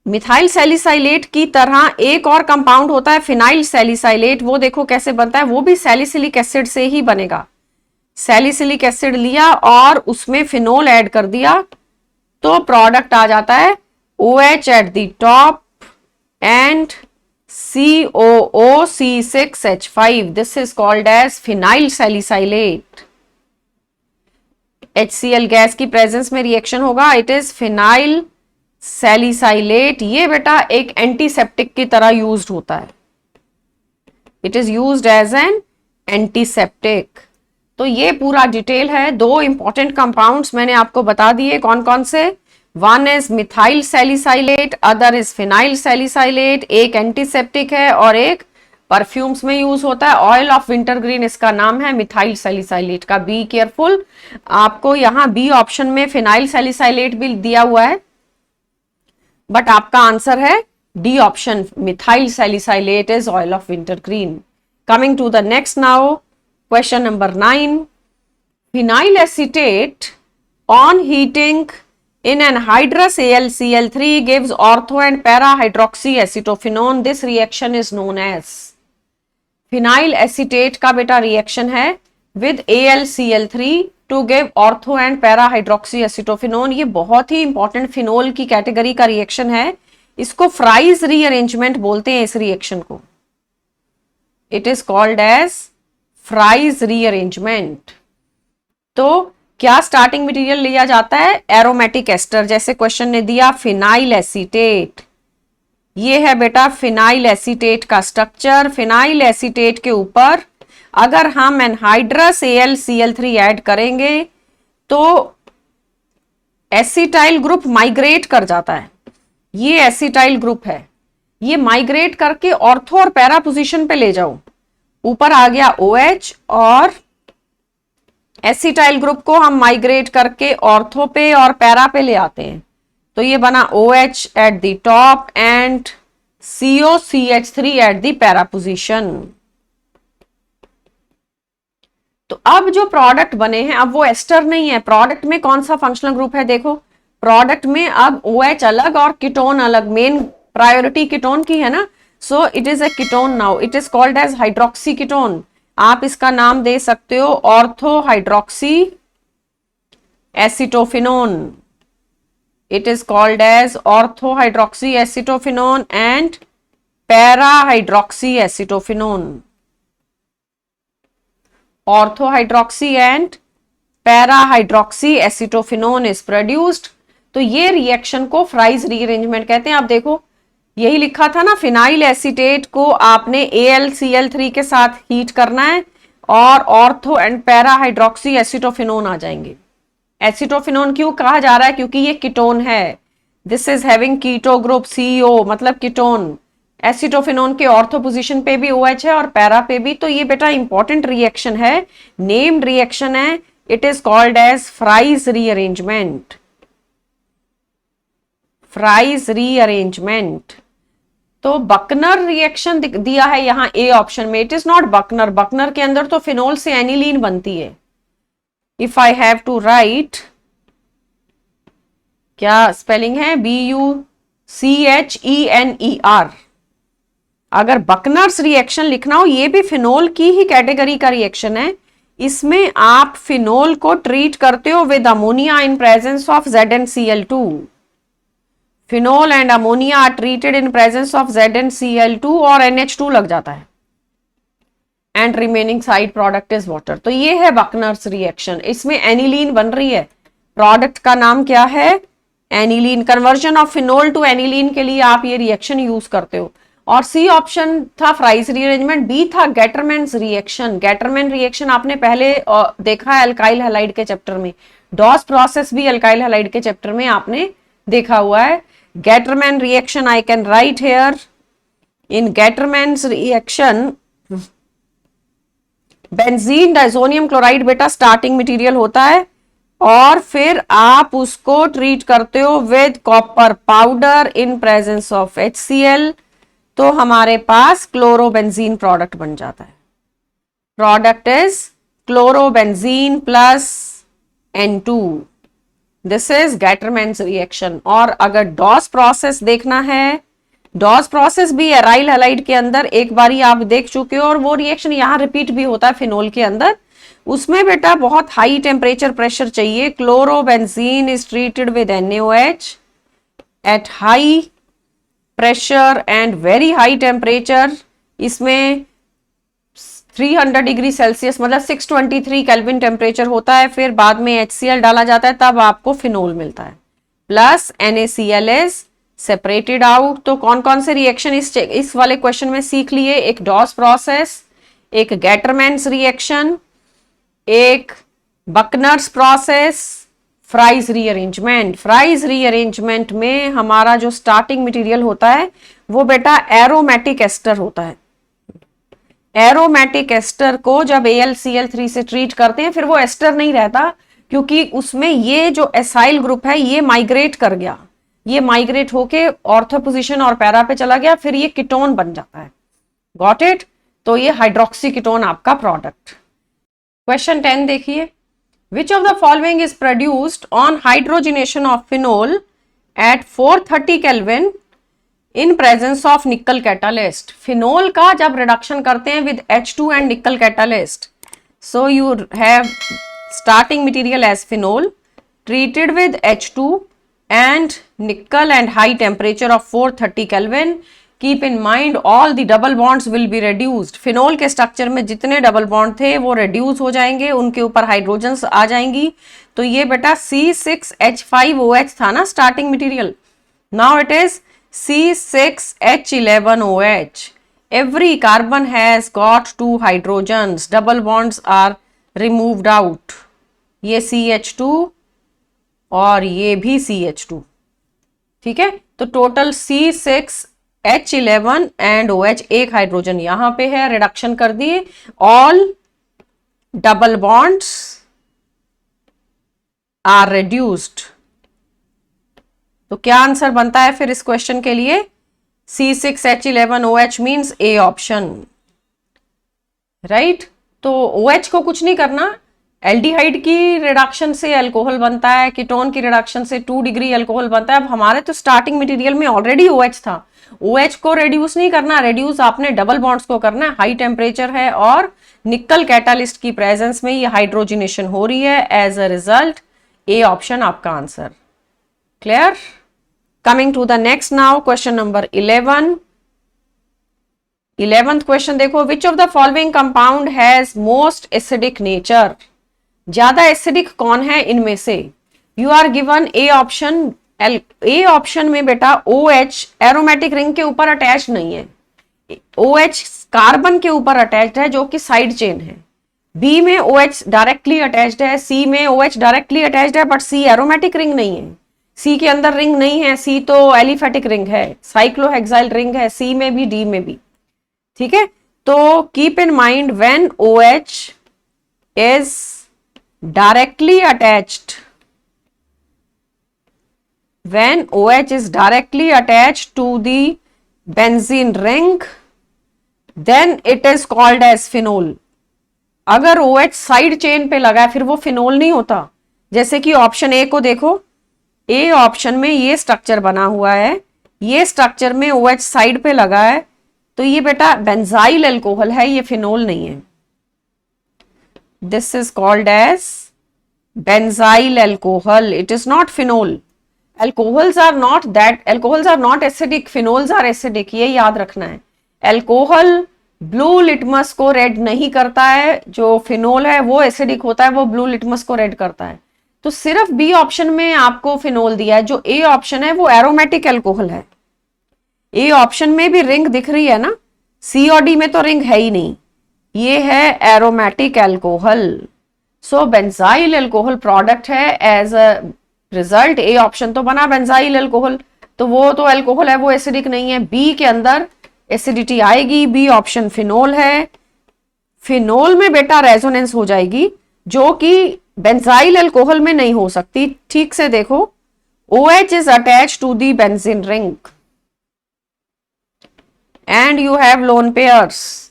मिथाइल सैलिसाइलेट की तरह एक और कंपाउंड होता है फिनाइल सैलिसाइलेट, वो देखो कैसे बनता है, वो भी सैलिसिलिक एसिड से ही बनेगा। सैलिसिलिक एसिड लिया और उसमें फिनोल ऐड कर दिया तो प्रोडक्ट आ जाता है OH at the top and COOC6H5, this is called as phenyl salicylate. HCl gas की प्रेजेंस में रिएक्शन होगा, इट इज फिनाइल सैलिसाइलेट। ये बेटा एक एंटीसेप्टिक की तरह यूज्ड होता है, it is used as an antiseptic. तो ये पूरा डिटेल है। दो इंपॉर्टेंट कंपाउंड्स मैंने आपको बता दिए, कौन कौन से, one is methyl salicylate, other is phenyl salicylate, एक एंटीसेप्टिक है और एक परफ्यूम्स में यूज होता है। ऑयल ऑफ विंटरग्रीन इसका नाम है, मिथाइल सैलिसाइलेट का। बी केयरफुल, आपको यहां बी ऑप्शन में फिनाइल सैलिसाइलेट भी दिया हुआ है, बट आपका आंसर है D option, methyl salicylate is oil of wintergreen. Coming to the next now, question number 9, phenyl acetate on heating In anhydrous AlCl3 gives ortho and para hydroxyacetophenone. This reaction is known as phenyl acetate का बेटा reaction है with AlCl3 to give ortho and para hydroxy acetophenone. ये बहुत ही important phenol की category का reaction है। इसको फ्राइज रीअरेंजमेंट बोलते हैं इस रिएक्शन को। It is called as Fries rearrangement. तो क्या स्टार्टिंग मटेरियल लिया जाता है? Aromatic ester. जैसे क्वेश्चन ने दिया फिनाइल एसीटेट, ये है बेटा फिनाइल एसीटेट का स्ट्रक्चर। फिनाइल एसीटेट के ऊपर अगर हम एनहाइड्रस AlCl3 ऐड करेंगे तो एसिटाइल ग्रुप माइग्रेट कर जाता है। ये एसिटाइल ग्रुप है, ये माइग्रेट करके ऑर्थो और पैरा पोजीशन पे ले जाओ। ऊपर आ गया OH और एसिटाइल ग्रुप को हम माइग्रेट करके ऑर्थो पे और पैरा पे ले आते हैं। तो ये बना OH at the top and COCH3 at the para position. तो अब जो प्रोडक्ट बने हैं, अब वो एस्टर नहीं है। प्रोडक्ट में कौन सा फंक्शनल ग्रुप है? देखो प्रोडक्ट में अब OH अलग और कीटोन अलग। मेन प्रायोरिटी कीटोन की है ना, so it is a ketone now. It is called as hydroxy ketone. आप इसका नाम दे सकते हो ortho hydroxy acetophenone. It is called as orthohydroxyacetophenone and para-hydroxyacetophenone. Orthohydroxy and para-hydroxyacetophenone is produced. तो ये रिएक्शन को फ्राइज रीअरेंजमेंट कहते हैं। आप देखो यही लिखा था ना, फिनाइल एसीटेट को आपने AlCl3 के साथ हीट करना है और ortho and para hydroxy acetophenone आ जाएंगे। एसिटोफिनोन क्यों कहा जा रहा है? क्योंकि ये कीटोन है। This is having keto group CO, मतलब कीटोन। एसिटोफिनोन के ऑर्थो पोजीशन पे भी OH है और पैरा पे भी। तो ये बेटा इंपॉर्टेंट रिएक्शन है, नेम्ड रिएक्शन है। It is called as Fries rearrangement. Fries rearrangement. तो बकनर रिएक्शन दिया है यहां A ऑप्शन में। It is not Buckner. Buckner के अंदर तो फिनोल से एनिलीन बनती है। If I have to write, क्या स्पेलिंग है? BUCHENER। अगर बकनर्स रिएक्शन लिखना हो, ये भी फिनोल की ही कैटेगरी का रिएक्शन है। इसमें आप फिनोल को ट्रीट करते हो with ammonia in presence of ZnCl2। Phenol and ammonia are treated in presence of ZnCl2 और NH2 लग जाता है and remaining side product is water. तो ये है बकनर्स रिएक्शन। इसमें एनिलीन बन रही है। प्रोडक्ट का नाम क्या है? Aniline. Conversion of phenol to aniline के लिए आप ये रिएक्शन यूज करते हो। और C ऑप्शन था फ्राइज रीअरेंजमेंट, B था गेटरमैन्स रिएक्शन। गेटरमैन रिएक्शन आपने पहले देखा है अल्काइल हैलाइड के चैप्टर में। डॉस प्रोसेस भी अल्काइल हैलाइड के चैप्टर में आपने देखा हुआ है। Gattermann reaction I can write here. In Gattermann's reaction benzene diazonium chloride बेटा स्टार्टिंग मटेरियल होता है और फिर आप उसको ट्रीट करते हो with copper powder in presence of HCl। तो हमारे पास क्लोरोबेंजीन प्रोडक्ट बन जाता है। Product is chlorobenzene plus N2। This is Gattermann's reaction. और अगर डॉस प्रोसेस देखना है, डॉस प्रोसेस भी एराइल हैलाइड के अंदर एक बारी आप देख चुके हो और वो रिएक्शन यहाँ रिपीट भी होता है फिनोल के अंदर। उसमें बेटा बहुत हाई टेम्परेचर प्रेशर चाहिए। Chlorobenzene is treated with NaOH at high pressure and very high temperature. इसमें 300 डिग्री सेल्सियस मतलब 623 केल्विन टेम्परेचर होता है। फिर बाद में HCl डाला जाता है, तब आपको फिनोल मिलता है। Plus NaCl is separated out. तो कौन कौन से रिएक्शन इस वाले क्वेश्चन में सीख लिए? एक डॉस प्रोसेस, एक गेटरमैन्स रिएक्शन, एक Buchner's process, Fries rearrangement. Fries rearrangement में हमारा जो स्टार्टिंग मटेरियल होता है वो बेटा एरोमेटिक एस्टर होता है। एरोमेटिक एस्टर को जब AlCl3 से ट्रीट करते हैं फिर वो एस्टर नहीं रहता, क्योंकि उसमें ये जो एसाइल ग्रुप है ये माइग्रेट कर गया। ये माइग्रेट होके ऑर्थो पोजीशन और पैरा पे चला गया, फिर ये कीटोन बन जाता है। Got it? तो ये हाइड्रोक्सी कीटोन आपका प्रोडक्ट। क्वेश्चन 10 देखिए। Which of the following is produced on hydrogenation of phenol at 430 Kelvin in presence of nickel catalyst? Phenol का जब reduction करते हैं with H2 and nickel catalyst, so you have starting material as phenol treated with H2 and nickel and high temperature of 430 Kelvin. Keep in mind all the double bonds will be reduced. Phenol के structure में जितने double bond थे वो reduce हो जाएंगे, उनके ऊपर hydrogens आ जाएंगी. तो ये बेटा C6H5OH था ना starting material. Now it is C6H11OH. Every carbon has got 2 hydrogens. Double bonds are removed out. ये CH2 और ये भी CH2. ठीक है, तो टोटल C6H11 एंड OH, एक हाइड्रोजन यहां पे है, रिडक्शन कर दिए. All double bonds are reduced. तो क्या आंसर बनता है फिर इस क्वेश्चन के लिए? C6H11OH means A option, right. तो OH को कुछ नहीं करना, एल्डिहाइड की रिडक्शन से अल्कोहल बनता है, कीटोन की रिडक्शन से 2 डिग्री अल्कोहल बनता है. अब हमारे तो स्टार्टिंग मटेरियल में ऑलरेडी OH था, OH को रिड्यूस नहीं करना, रिड्यूस आपने डबल बॉन्ड्स को करना है. हाई टेम्परेचर है और निकल कैटालिस्ट की प्रेजेंस में ये हाइड्रोजिनेशन हो रही है. As a result A option आपका answer. Clear? Coming to the next now, question number 11th question देखो. Which of the following compound has most acidic nature? ज्यादा एसिडिक कौन है इनमें से? You are given A option. A option में बेटा OH aromatic ring के ऊपर अटैच नहीं है, OH कार्बन के ऊपर अटैच्ड है जो कि साइड चेन है. बी में OH डायरेक्टली अटैच्ड है, सी में OH डायरेक्टली अटैच्ड है, बट सी एरोमेटिक रिंग नहीं है. सी के अंदर रिंग नहीं है, सी तो एलिफेटिक रिंग है, साइक्लोहेक्साइल रिंग है, सी में भी डी में भी. ठीक है, तो keep in mind when OH is directly attached, when OH is directly attached to the benzene ring, then it is called as phenol. अगर OH साइड चेन पे लगा है फिर वो फिनोल नहीं होता. जैसे कि ऑप्शन ए को देखो, ए ऑप्शन में ये स्ट्रक्चर बना हुआ है, ये स्ट्रक्चर में OH साइड पे लगा है, तो ये बेटा बेंजाइल अल्कोहल है, ये फिनोल नहीं है. This is called as benzyl alcohol. It is not phenol. Alcohols are not acidic. Phenols are acidic. ये याद रखना है. Alcohol ब्लू लिटमस को रेड नहीं करता है, जो फिनोल है वो एसिडिक होता है, वो ब्लू लिटमस को रेड करता है. तो सिर्फ बी ऑप्शन में आपको फिनोल दिया है. जो ए ऑप्शन है वो एरोमेटिक अल्कोहल है. ए ऑप्शन में भी रिंग दिख रही है ना, सी और डी में तो रिंग है ही नहीं, ये है aromatic alcohol. So benzyl alcohol product है. As a result A option तो बना बेंजाइल अल्कोहल, तो वो तो अल्कोहल है, वो एसिडिक नहीं है. बी के अंदर एसिडिटी आएगी. बी ऑप्शन फिनोल है. फिनोल में बेटा रेजोनेंस हो जाएगी जो कि बेंजाइल अल्कोहल में नहीं हो सकती. ठीक से देखो, OH is attached to the benzene ring and you have lone pairs.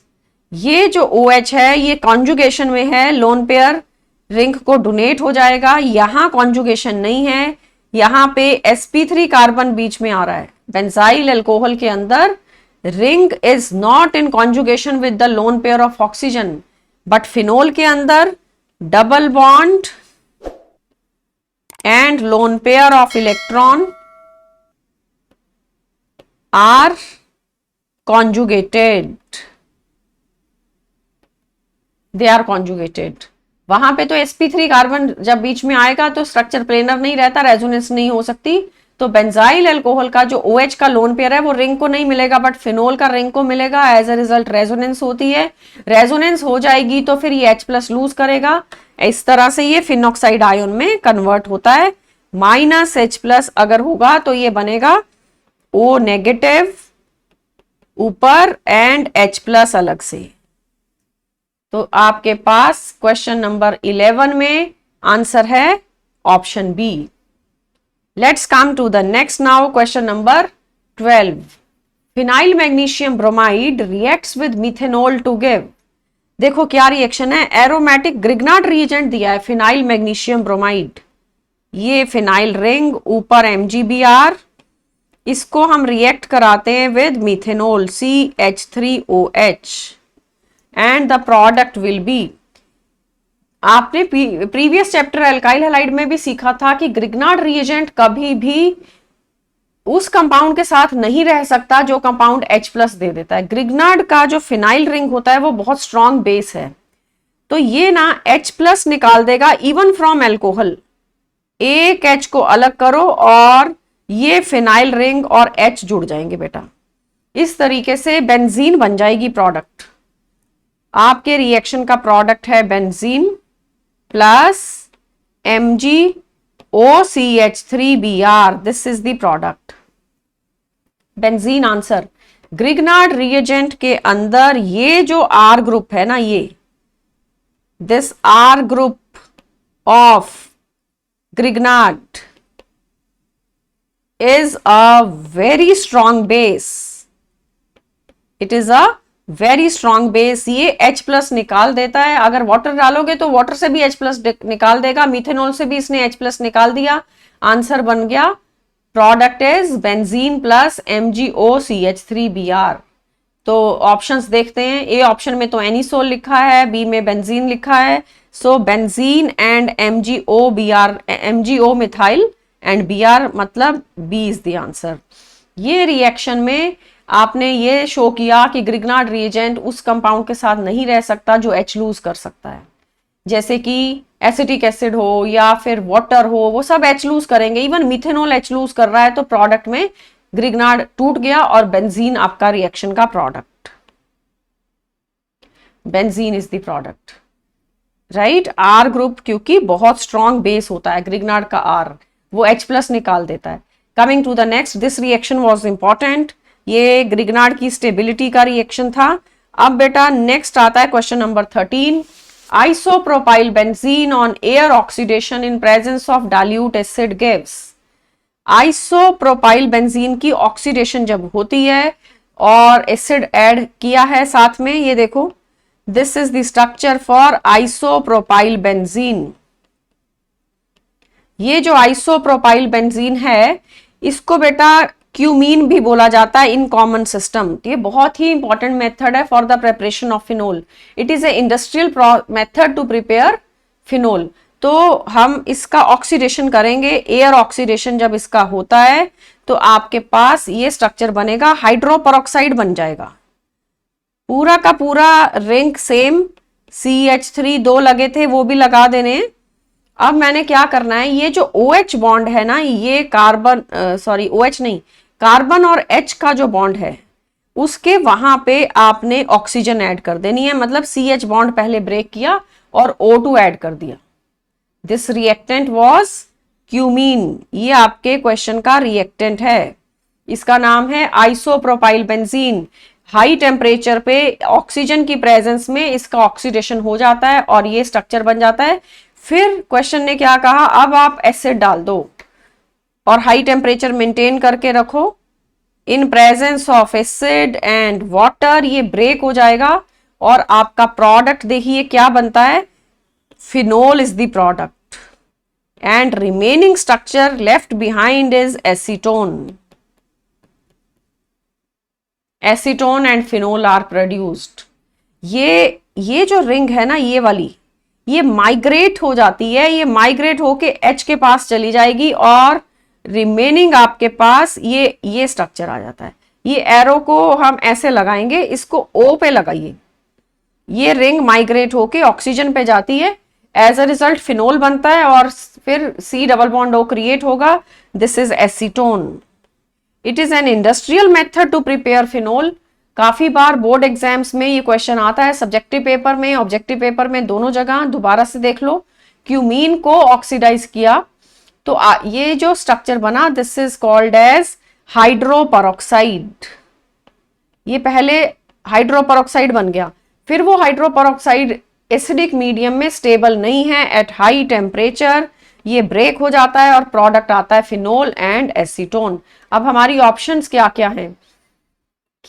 ये जो OH है ये कॉन्जुगेशन में है, लोन पेयर रिंग को डोनेट हो जाएगा. यहां कॉन्जुगेशन नहीं है, यहां पे sp3 कार्बन बीच में आ रहा है. बेंजाइल अल्कोहल के अंदर ring is not in conjugation with the lone pair of oxygen, but phenol के अंदर double bond and lone pair of electron are conjugated. They are conjugated. वहां पे तो sp3 कार्बन जब बीच में आएगा तो स्ट्रक्चर प्लेनर नहीं रहता, रेजोनेंस नहीं हो सकती. तो बेंजाइल अल्कोहल का जो OH का लोन पेयर है वो रिंग को नहीं मिलेगा, बट फिनोल का रिंग को मिलेगा. एज अ रिजल्ट रेजोनेंस होती है. रेजोनेंस हो जाएगी तो फिर ये H+ लूज करेगा. इस तरह से ये फिनॉक्साइड आयन में कन्वर्ट होता है. -H+ अगर होगा तो ये बनेगा O नेगेटिव ऊपर एंड H+ अलग से. तो आपके पास क्वेश्चन नंबर 11 में आंसर है option B. Let's come to the next now, question number 12. Phenyl magnesium bromide reacts with methanol to give. देखो क्या रिएक्शन है, एरोमेटिक ग्रिग्नार्ड रिएजेंट दिया है फिनाइल मैग्नीशियम ब्रोमाइड, ये फिनाइल रिंग, ऊपर MgBr, इसको हम रिएक्ट कराते हैं with methanol CH3OH and the product will B, आपने प्रीवियस चैप्टर एल्काइल हैलाइड में भी सीखा था कि ग्रिग्नार्ड रिएजेंट कभी भी उस कंपाउंड के साथ नहीं रह सकता जो कंपाउंड H+ दे देता है। ग्रिग्नार्ड का जो फिनाइल रिंग होता है वो बहुत स्ट्रॉन्ग बेस है, तो ये ना H+ निकाल देगा इवन फ्रॉम एल्कोहल, एक H को अलग करो और ये फिनाइल रिंग और H जुड़ जाएंगे बेटा, इस तरीके से बेंजीन बन जाएगी प्रोडक्ट। आपके रिएक्शन का प्रोडक्ट है benzene plus MgOCH3Br, this is the product benzene answer. Grignard reagent के अंदर ये जो R ग्रुप है ना, ये this R group of Grignard is a very strong base, it is a very strong base। ये H+ निकाल देता है, अगर वाटर डालोगे तो वाटर से भी H+ निकाल देगा, मिथेनॉल से भी इसने H+ निकाल दिया, आंसर बन गया product is benzene plus MgOCH3Br। तो ऑप्शंस देखते हैं, ए ऑप्शन में तो एनिसोल लिखा है, बी में बेंजीन लिखा है, सो benzene and MgO methyl and Br मतलब बी इज द आंसर। ये रिएक्शन में आपने ये शो किया कि ग्रिग्नार्ड रिएजेंट उस कंपाउंड के साथ नहीं रह सकता जो H लूज कर सकता है, जैसे कि एसिटिक एसिड हो या फिर वाटर हो, वो सब H लूज करेंगे, इवन मिथेनॉल H लूज कर रहा है, तो प्रोडक्ट में ग्रिग्नार्ड टूट गया और बेंजीन आपका रिएक्शन का product, benzene is the product, right. R group क्योंकि बहुत स्ट्रॉन्ग बेस होता है ग्रिग्नार्ड का R, वो H+ निकाल देता है। Coming to the next, this reaction was important, ये ग्रिग्नार्ड की स्टेबिलिटी का रिएक्शन था। अब बेटा नेक्स्ट आता है question number 13, isopropyl benzene on air oxidation in presence of dilute acid gives. Isopropyl benzene की ऑक्सीडेशन जब होती है और एसिड ऐड किया है साथ में, ये देखो this is the structure for isopropyl benzene. ये जो आइसोप्रोपाइल बेंजीन है इसको बेटा क्यूमीन भी बोला जाता है इन कॉमन सिस्टम। ये बहुत ही इंपॉर्टेंट मेथड है for the preparation of phenol, it is a industrial method to prepare phenol. तो हम इसका ऑक्सीडेशन करेंगे, एयर ऑक्सीडेशन जब इसका होता है तो आपके पास ये स्ट्रक्चर बनेगा, हाइड्रोपरऑक्साइड बन जाएगा, पूरा का पूरा रिंग सेम, CH3 दो लगे थे वो भी लगा देने। अब मैंने क्या करना है, ये जो OH बॉन्ड है ना, ये कार्बन OH नहीं, कार्बन और H का जो बॉन्ड है उसके वहां पे आपने ऑक्सीजन ऐड कर देनी है, मतलब CH बॉन्ड पहले ब्रेक किया और O2 ऐड कर दिया। दिस रिएक्टेंट वाज क्यूमीन, ये आपके क्वेश्चन का रिएक्टेंट है, इसका नाम है आइसोप्रोपाइल बेंजीन। हाई टेम्परेचर पे ऑक्सीजन की प्रेजेंस में इसका ऑक्सीडेशन हो जाता है और ये स्ट्रक्चर बन जाता है। फिर क्वेश्चन ने क्या कहा, अब आप एसिड डाल दो और हाई टेम्परेचर मेंटेन करके रखो, in presence of acid and water ये ब्रेक हो जाएगा और आपका प्रोडक्ट देखिए क्या बनता है, phenol is the product and remaining structure left behind is acetone. Acetone and phenol are produced. ये जो रिंग है ना, ये वाली, ये माइग्रेट हो जाती है, ये माइग्रेट होके H के पास चली जाएगी और रिमेनिंग आपके पास ये स्ट्रक्चर आ जाता है। ये एरो को हम ऐसे लगाएंगे, इसको O पे लगाइए, ये रिंग माइग्रेट होके ऑक्सीजन पे जाती है, एज अ रिजल्ट फिनोल बनता है और फिर C double bond O create होगा, this is acetone. It is an industrial method to prepare phenol. काफी बार बोर्ड एग्जाम्स में ये क्वेश्चन आता है, सब्जेक्टिव पेपर में, ऑब्जेक्टिव पेपर में, दोनों जगह। दोबारा से देख लो, क्यूमीन को ऑक्सीडाइज किया तो ये जो स्ट्रक्चर बना, this is called as hydroperoxide. ये पहले हाइड्रोपरऑक्साइड बन गया, फिर वो हाइड्रोपरऑक्साइड एसिडिक मीडियम में स्टेबल नहीं है, एट हाई टेम्परेचर ये ब्रेक हो जाता है और प्रोडक्ट आता है फिनोल एंड एसीटोन। अब हमारी ऑप्शंस क्या क्या हैं,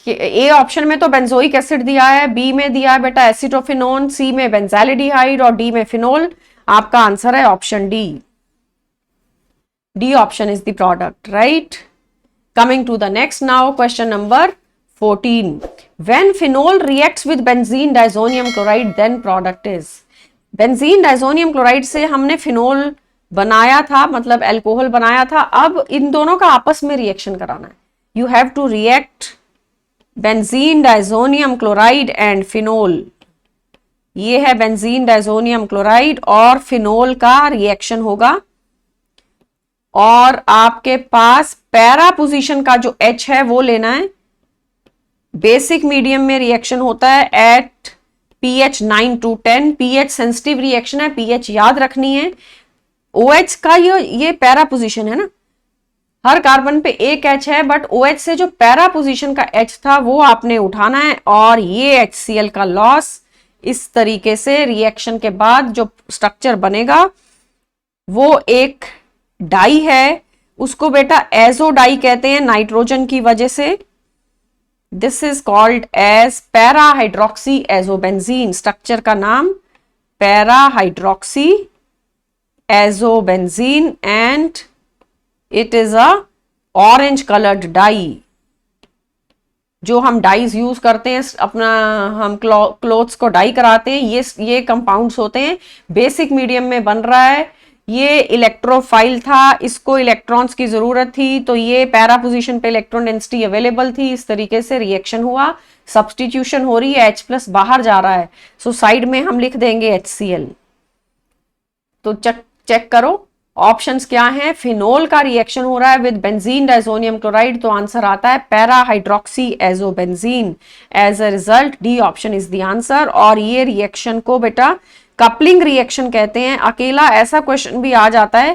ए ऑप्शन में तो बेंजोइक एसिड दिया है, बी में दिया है बेटा एसिटोफिनोन, सी में बेंजालिडिहाइड और डी में फिनोल। आपका आंसर है option D. D option is the product, right. Coming to the next now, question number 14. When phenol reacts with benzene diazonium chloride, then product is. Benzene diazonium chloride से हमने phenol बनाया था, मतलब alcohol बनाया था। अब इन दोनों का आपस में रिएक्शन कराना है। You have to react benzene diazonium chloride and phenol. ये है बेंजीन डाइजोनियम क्लोराइड और फिनोल का रिएक्शन होगा, और आपके पास पैरा पोजीशन का जो H है वो लेना है। बेसिक मीडियम में रिएक्शन होता है at pH 9 to 10। pH sensitive reaction है, pH याद रखनी है। OH का ये पैरा पोजीशन है ना, हर कार्बन पे एक H है, बट OH से जो पैरा पोजीशन का H था वो आपने उठाना है, और ये HCl का लॉस। इस तरीके से रिएक्शन के बाद जो स्ट्रक्चर बनेगा वो एक डाई है, उसको बेटा एजो डाई कहते हैं नाइट्रोजन की वजह से। This is called as para hydroxy azobenzene. Structure का नाम para hydroxy azobenzene and it is a orange coloured dye. जो हम डाइज यूज करते हैं अपना, हम क्लोथ्स को डाई कराते हैं, ये कंपाउंड्स होते हैं। बेसिक मीडियम में बन रहा है, ये इलेक्ट्रोफाइल था, इसको इलेक्ट्रॉन्स की जरूरत थी, तो ये पैरा पोजीशन पे इलेक्ट्रॉन डेंसिटी अवेलेबल थी। इस तरीके से रिएक्शन हुआ, सब्स्टिट्यूशन हो रही है, H+ बाहर जा रहा है, सो साइड में हम लिख देंगे HCl। तो चेक करो ऑप्शंस क्या हैं। फिनोल का रिएक्शन हो रहा है विद बेंजीन डाइजोनियम क्लोराइड, तो आंसर आता है para hydroxy azobenzene. As a result D option is the answer. और ये रिएक्शन को बेटा कपलिंग रिएक्शन कहते हैं। अकेला ऐसा क्वेश्चन भी आ जाता है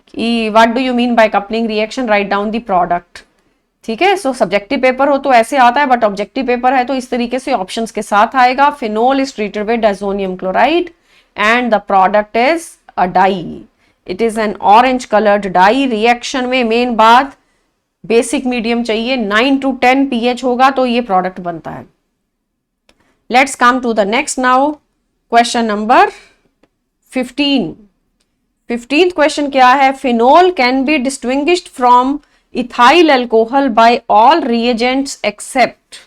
कि what do you mean by coupling reaction, write down the product. ठीक है, सो सब्जेक्टिव पेपर हो तो ऐसे आता है, बट ऑब्जेक्टिव पेपर है तो इस तरीके से ऑप्शंस के साथ आएगा। Phenol is treated with diazonium chloride and the product is a dye. It is an orange coloured dye. Reaction में मेन बात बेसिक मीडियम चाहिए, 9 to 10 pH होगा तो ये प्रोडक्ट बनता है। Let's come to the next now, question number 15। 15th question क्या है। Phenol can be distinguished from ethyl alcohol by all reagents except.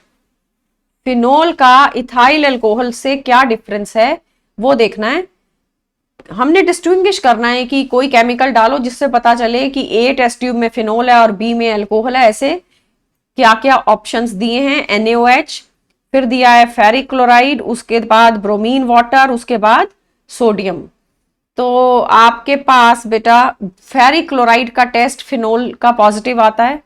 Phenol का इथाइल अल्कोहल से क्या डिफरेंस है वो देखना है। हमने डिस्टिंग्विश करना है कि कोई केमिकल डालो जिससे पता चले कि ए टेस्ट ट्यूब में फिनोल है और बी में अल्कोहल है। ऐसे क्या क्या ऑप्शंस दिए हैं, NaOH, फिर दिया है फेरिक क्लोराइड, उसके बाद ब्रोमीन वाटर, उसके बाद सोडियम। तो आपके पास बेटा फेरिक क्लोराइड का टेस्ट फिनोल का पॉजिटिव आता है,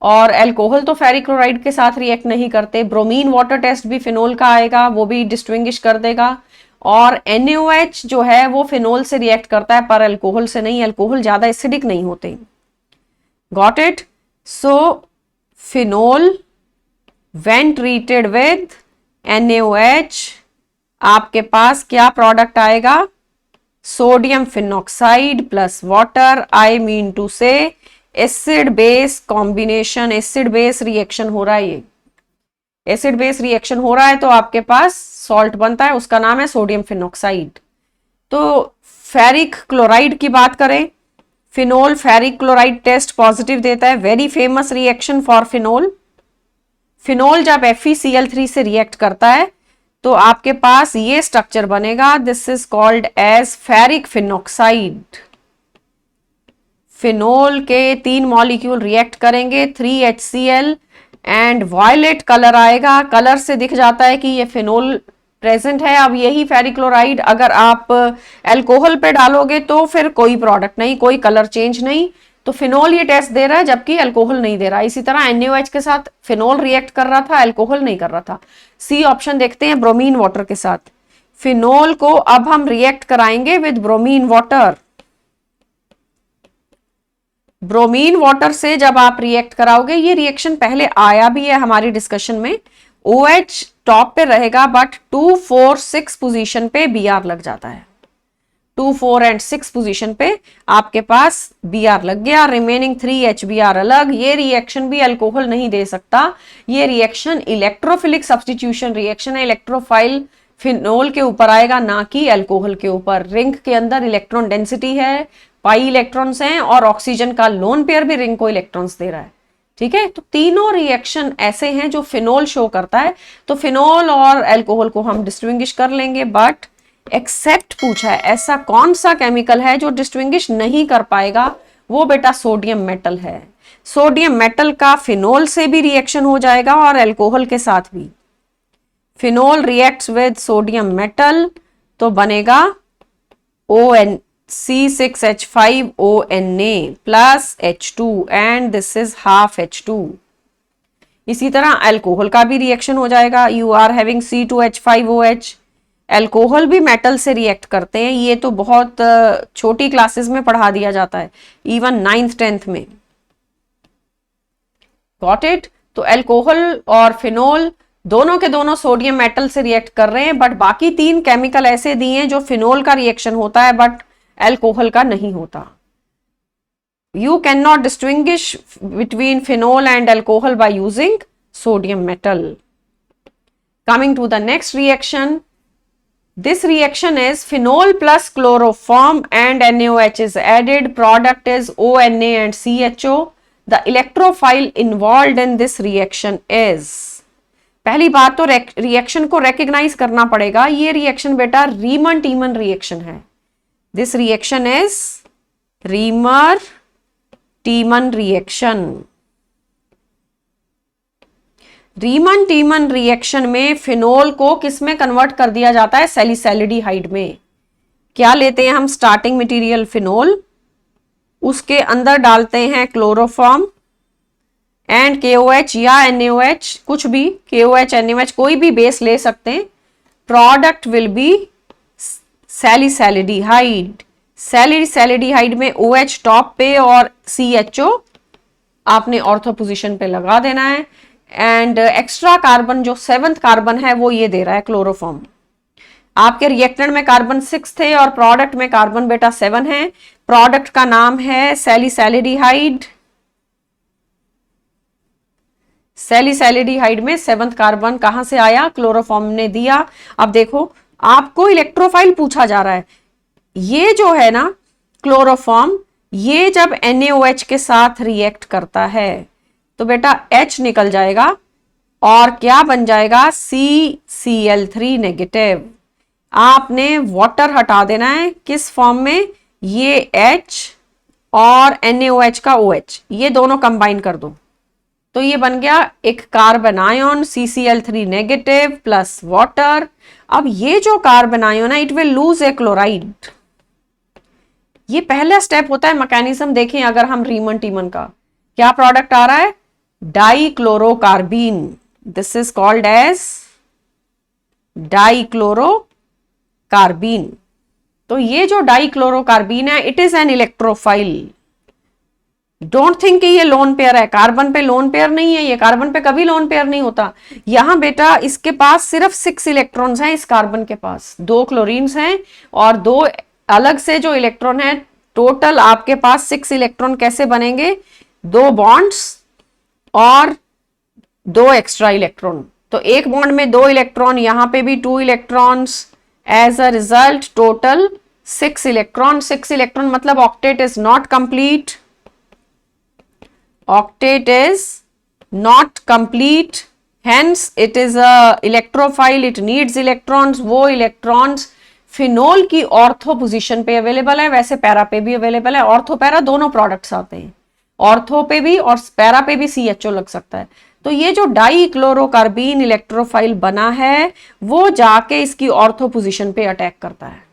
और अल्कोहल तो फेरिक क्लोराइड के साथ रिएक्ट नहीं करते। ब्रोमीन वाटर टेस्ट भी फिनोल का आएगा, वो भी डिस्टिंग्विश कर देगा। और NaOH जो है वो फिनोल से रिएक्ट करता है पर अल्कोहल से नहीं, अल्कोहल ज्यादा एसिडिक नहीं होते। Got it. So phenol when treated with NaOH, आपके पास क्या प्रोडक्ट आएगा, sodium phenoxide plus water. I mean to say acid base combination, acid base reaction हो रहा है। ये एसिड बेस रिएक्शन हो रहा है तो आपके पास सॉल्ट बनता है, उसका नाम है सोडियम फिनॉक्साइड। तो फेरिक क्लोराइड की बात करें, phenol ferric chloride test positive देता है। Very famous reaction for phenol. Phenol जब FeCl3 से रिएक्ट करता है तो आपके पास ये स्ट्रक्चर बनेगा। This is called as ferric phenoxide. Phenol के 3 मॉलिक्यूल रिएक्ट करेंगे, 3HCl एंड वायलेट कलर आएगा। कलर से दिख जाता है कि ये फिनोल प्रेजेंट है। अब यही फेरिक क्लोराइड अगर आप अल्कोहल पे डालोगे तो फिर कोई प्रोडक्ट नहीं, कोई कलर चेंज नहीं। तो फिनोल ये टेस्ट दे रहा है जबकि अल्कोहल नहीं दे रहा। इसी तरह NaOH के साथ फिनोल रिएक्ट कर रहा था, अल्कोहल नहीं कर रहा था। सी ऑप्शन देखते हैं, ब्रोमीन वाटर के साथ। फिनोल को अब हम रिएक्ट कराएंगे with bromine water. Bromine water से जब आप रिएक्ट कराओगे, ये रिएक्शन पहले आया भी है हमारी डिस्कशन में, OH टॉप पे रहेगा बट 2, 4, 6 पोजीशन पे Br लग जाता है। 2, 4 एंड 6 पोजीशन पे आपके पास Br लग गया, रिमेनिंग 3 HBr अलग। ये रिएक्शन भी अल्कोहल नहीं दे सकता, ये रिएक्शन इलेक्ट्रोफिलिक सब्स्टिट्यूशन रिएक्शन है, इलेक्ट्रोफाइल फिनोल के ऊपर आएगा ना कि अल्कोहल के ऊपर। रिंग के अंदर इलेक्ट्रॉन डेंसिटी है, पाई इलेक्ट्रॉन्स हैं और ऑक्सीजन का लोन पेयर भी रिंग को इलेक्ट्रॉन्स दे रहा है। ठीक है, तो तीनों रिएक्शन ऐसे हैं जो फिनोल शो करता है, तो फिनोल और अल्कोहल को हम डिस्टिंग्विश कर लेंगे। बट एक्सेप्ट पूछा है, ऐसा कौन सा केमिकल है जो डिस्टिंग्विश नहीं कर पाएगा, वो बेटा सोडियम मेटल है। सोडियम मेटल का फिनोल से भी रिएक्शन हो जाएगा और अल्कोहल के साथ भी। Phenol reacts with sodium metal तो बनेगा ON C6H5ONA plus H2 and this is half H2। इसी तरह अल्कोहल का भी रिएक्शन हो जाएगा, you are having C2H5OH। Alcohol भी मेटल से रिएक्ट करते हैं, ये तो बहुत छोटी क्लासेस में पढ़ा दिया जाता है, इवन 9th 10th में। Got it? तो अल्कोहल और फिनोल दोनों के दोनों सोडियम मेटल से रिएक्ट कर रहे हैं, बट बाकी 3 केमिकल ऐसे दिए हैं जो फिनोल का रिएक्शन होता है बट अल्कोहल का नहीं होता। You cannot distinguish between phenol and alcohol by using sodium metal. Coming to the next reaction, this reaction is phenol plus chloroform and NaOH is added, product is ONA and CHO. The electrophile involved in this reaction is, पहली बात तो reaction को recognise करना पड़ेगा, ये reaction बेटा Riemann Tiemann reaction है। This reaction is Riemann-Tiemann reaction। Riemann Tiemann reaction में फिनोल को किस में कन्वर्ट कर दिया जाता है? सैलिसैलिडिहाइड में। क्या लेते हैं हम? स्टार्टिंग मटेरियल फिनोल, उसके अंदर डालते हैं क्लोरोफॉर्म एंड KOH या NaOH, कुछ भी, KOH NaOH कोई भी बेस ले सकते हैं। Product will be salicylaldehyde. Salicylaldehyde में OH टॉप पे और CHO आपने ऑर्थो पोजीशन पे लगा देना है, एंड एक्स्ट्रा कार्बन जो 7th कार्बन है वो ये दे रहा है क्लोरोफॉर्म। आपके रिएक्टेंट में कार्बन 6 थे और प्रोडक्ट में कार्बन बेटा 7 है। प्रोडक्ट का नाम है सैलिसैलिडिहाइड। सैलिसैलिडिहाइड में 7th कार्बन कहां से आया? क्लोरोफॉर्म ने दिया। अब देखो, आपको इलेक्ट्रोफाइल पूछा जा रहा है, ये जो है ना क्लोरोफॉर्म, ये जब NaOH के साथ रिएक्ट करता है तो बेटा H निकल जाएगा और क्या बन जाएगा? CCl3 negative. आपने वाटर हटा देना है, किस फॉर्म में? ये H और NaOH का OH, ये दोनों कंबाइन कर दो तो ये बन गया एक carbon ion CCl3 negative plus water. अब ये जो कार्बन आयन है it will lose A chloride. ये पहला स्टेप होता है मैकेनिज्म। देखें अगर हम रीमन टीमन का क्या प्रोडक्ट आ रहा है? Dichlorocarbene. This is called as dichlorocarbene. तो ये जो डाइक्लोरोकार्बीन है it is an electrophile. Don't think कि ये लोन पेयर है, कार्बन पे लोन पेयर नहीं है, ये कार्बन पे कभी लोन पेयर नहीं होता। यहां बेटा इसके पास सिर्फ 6 इलेक्ट्रॉन्स हैं, इस कार्बन के पास 2 क्लोरीन्स हैं और 2 अलग से जो इलेक्ट्रॉन है। टोटल आपके पास 6 इलेक्ट्रॉन कैसे बनेंगे? 2 बॉन्ड्स और 2 एक्स्ट्रा इलेक्ट्रॉन। तो एक बॉन्ड में 2 इलेक्ट्रॉन, यहां पे भी 2 electrons. As a result total 6 electron. 6 electron मतलब octet is not complete. Octet is not complete, hence it is a electrophile, it needs electrons। वो इलेक्ट्रॉन्स फिनोल की ऑर्थो पोजीशन पे अवेलेबल है, वैसे पैरा पे भी अवेलेबल है। ऑर्थो पैरा दोनों प्रोडक्ट्स आते हैं, ऑर्थो पे भी और पैरा पे भी CHO लग सकता है। तो ये जो डाइक्लोरोकार्बीन इलेक्ट्रोफाइल बना है वो जाके इसकी ऑर्थो पोजीशन पे अटैक करता है।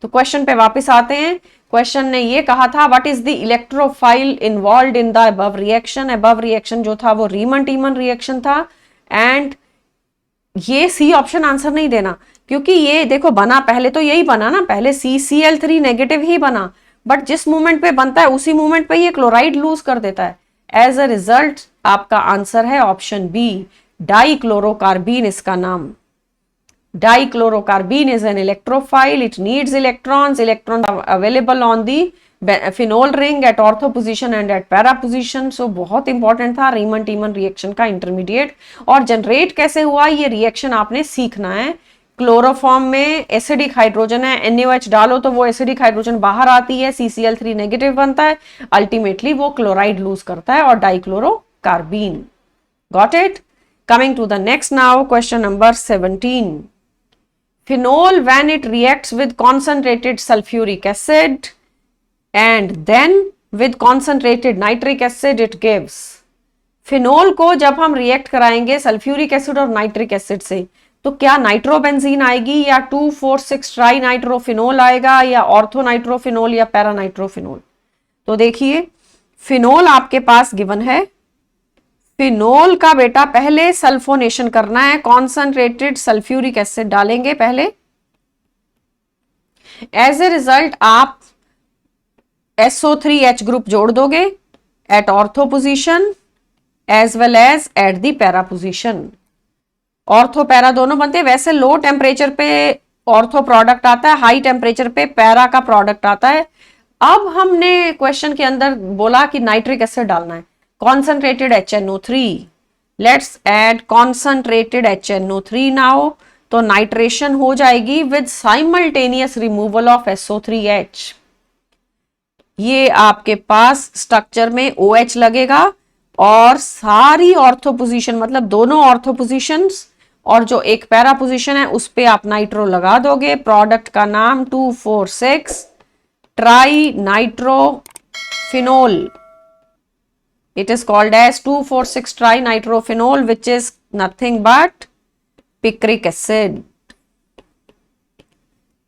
तो क्वेश्चन पे वापस आते हैं। क्वेश्चन ने ये कहा था what is the electrophile involved in the above reaction. Above reaction जो था वो रीमन टीमन रिएक्शन था, एंड ये सी ऑप्शन आंसर नहीं देना क्योंकि ये देखो बना पहले तो यही बना ना, पहले CCl3 नेगेटिव ही बना, बट जिस मूवमेंट पे बनता है उसी मूवमेंट पे ये क्लोराइड लूज कर देता है। एज अ रिजल्ट आपका आंसर है ऑप्शन बी, डाइक्लोरोकार्बीन इसका नाम। Dichlorocarbene is an electrophile. It needs electrons. Electrons are available on the phenol ring at ortho position and at para position. So बहुत इंपॉर्टेंट था रीमन Tiemann reaction का intermediate. और generate कैसे हुआ ये रिएक्शन आपने सीखना है. क्लोरोफॉर्म में एसिडिक हाइड्रोजन है, NaOH डालो तो वो एसिडिक हाइड्रोजन बाहर आती है, CCl3 नेगेटिव बनता है, अल्टीमेटली वो क्लोराइड लूज करता है और dichlorocarbene. Got it. Coming to the next now, question number 17. Phenol, when it reacts with concentrated sulfuric acid and then with concentrated nitric acid, it gives. Phenol को जब हम react कराएंगे sulphuric acid और nitric acid से तो क्या nitrobenzene आएगी या 2,4,6 ट्राई नाइट्रोफिनोल आएगा या ऑर्थो नाइट्रोफिनोल या पैरा नाइट्रोफिनोल. तो देखिए फिनोल आपके पास गिवन है. फिनोल का बेटा पहले सल्फोनेशन करना है, कॉन्सेंट्रेटेड सल्फ्यूरिक एसिड डालेंगे पहले. एज ए रिजल्ट आप SO3H ग्रुप जोड़ दोगे at ortho position as well as at the para position. Ortho para दोनों बनते हैं. वैसे लो टेम्परेचर पे ऑर्थो प्रोडक्ट आता है, हाई टेम्परेचर पे पैरा का प्रोडक्ट आता है. अब हमने क्वेश्चन के अंदर बोला कि नाइट्रिक एसिड डालना है. Concentrated HNO3. Let's add concentrated HNO3 now. तो नाइट्रेशन हो जाएगी with simultaneous removal of SO3H. ये आपके पास स्ट्रक्चर में OH लगेगा और सारी ऑर्थो पोजीशन मतलब दोनों ऑर्थो पोजीशंस और जो एक पैरा पोजीशन है उस पे आप नाइट्रो लगा दोगे. प्रोडक्ट का नाम 2,4,6 try nitrophenol. It is called as 2,4,6 trinitrophenol, which is nothing but picric acid.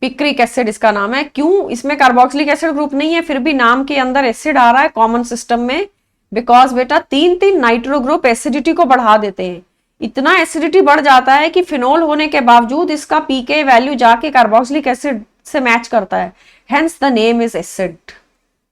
Picric acid इसका नाम है. क्यों? इसमें कार्बोक्सिलिक एसिड ग्रुप नहीं है, फिर भी नाम के अंदर एसिड आ रहा है कॉमन सिस्टम में. बिकॉज बेटा 3 नाइट्रो ग्रुप एसिडिटी को बढ़ा देते हैं. इतना एसिडिटी बढ़ जाता है कि फिनोल होने के बावजूद इसका पीके वैल्यू जाके कार्बोक्सिलिक एसिड से मैच करता है. Hence the name is acid.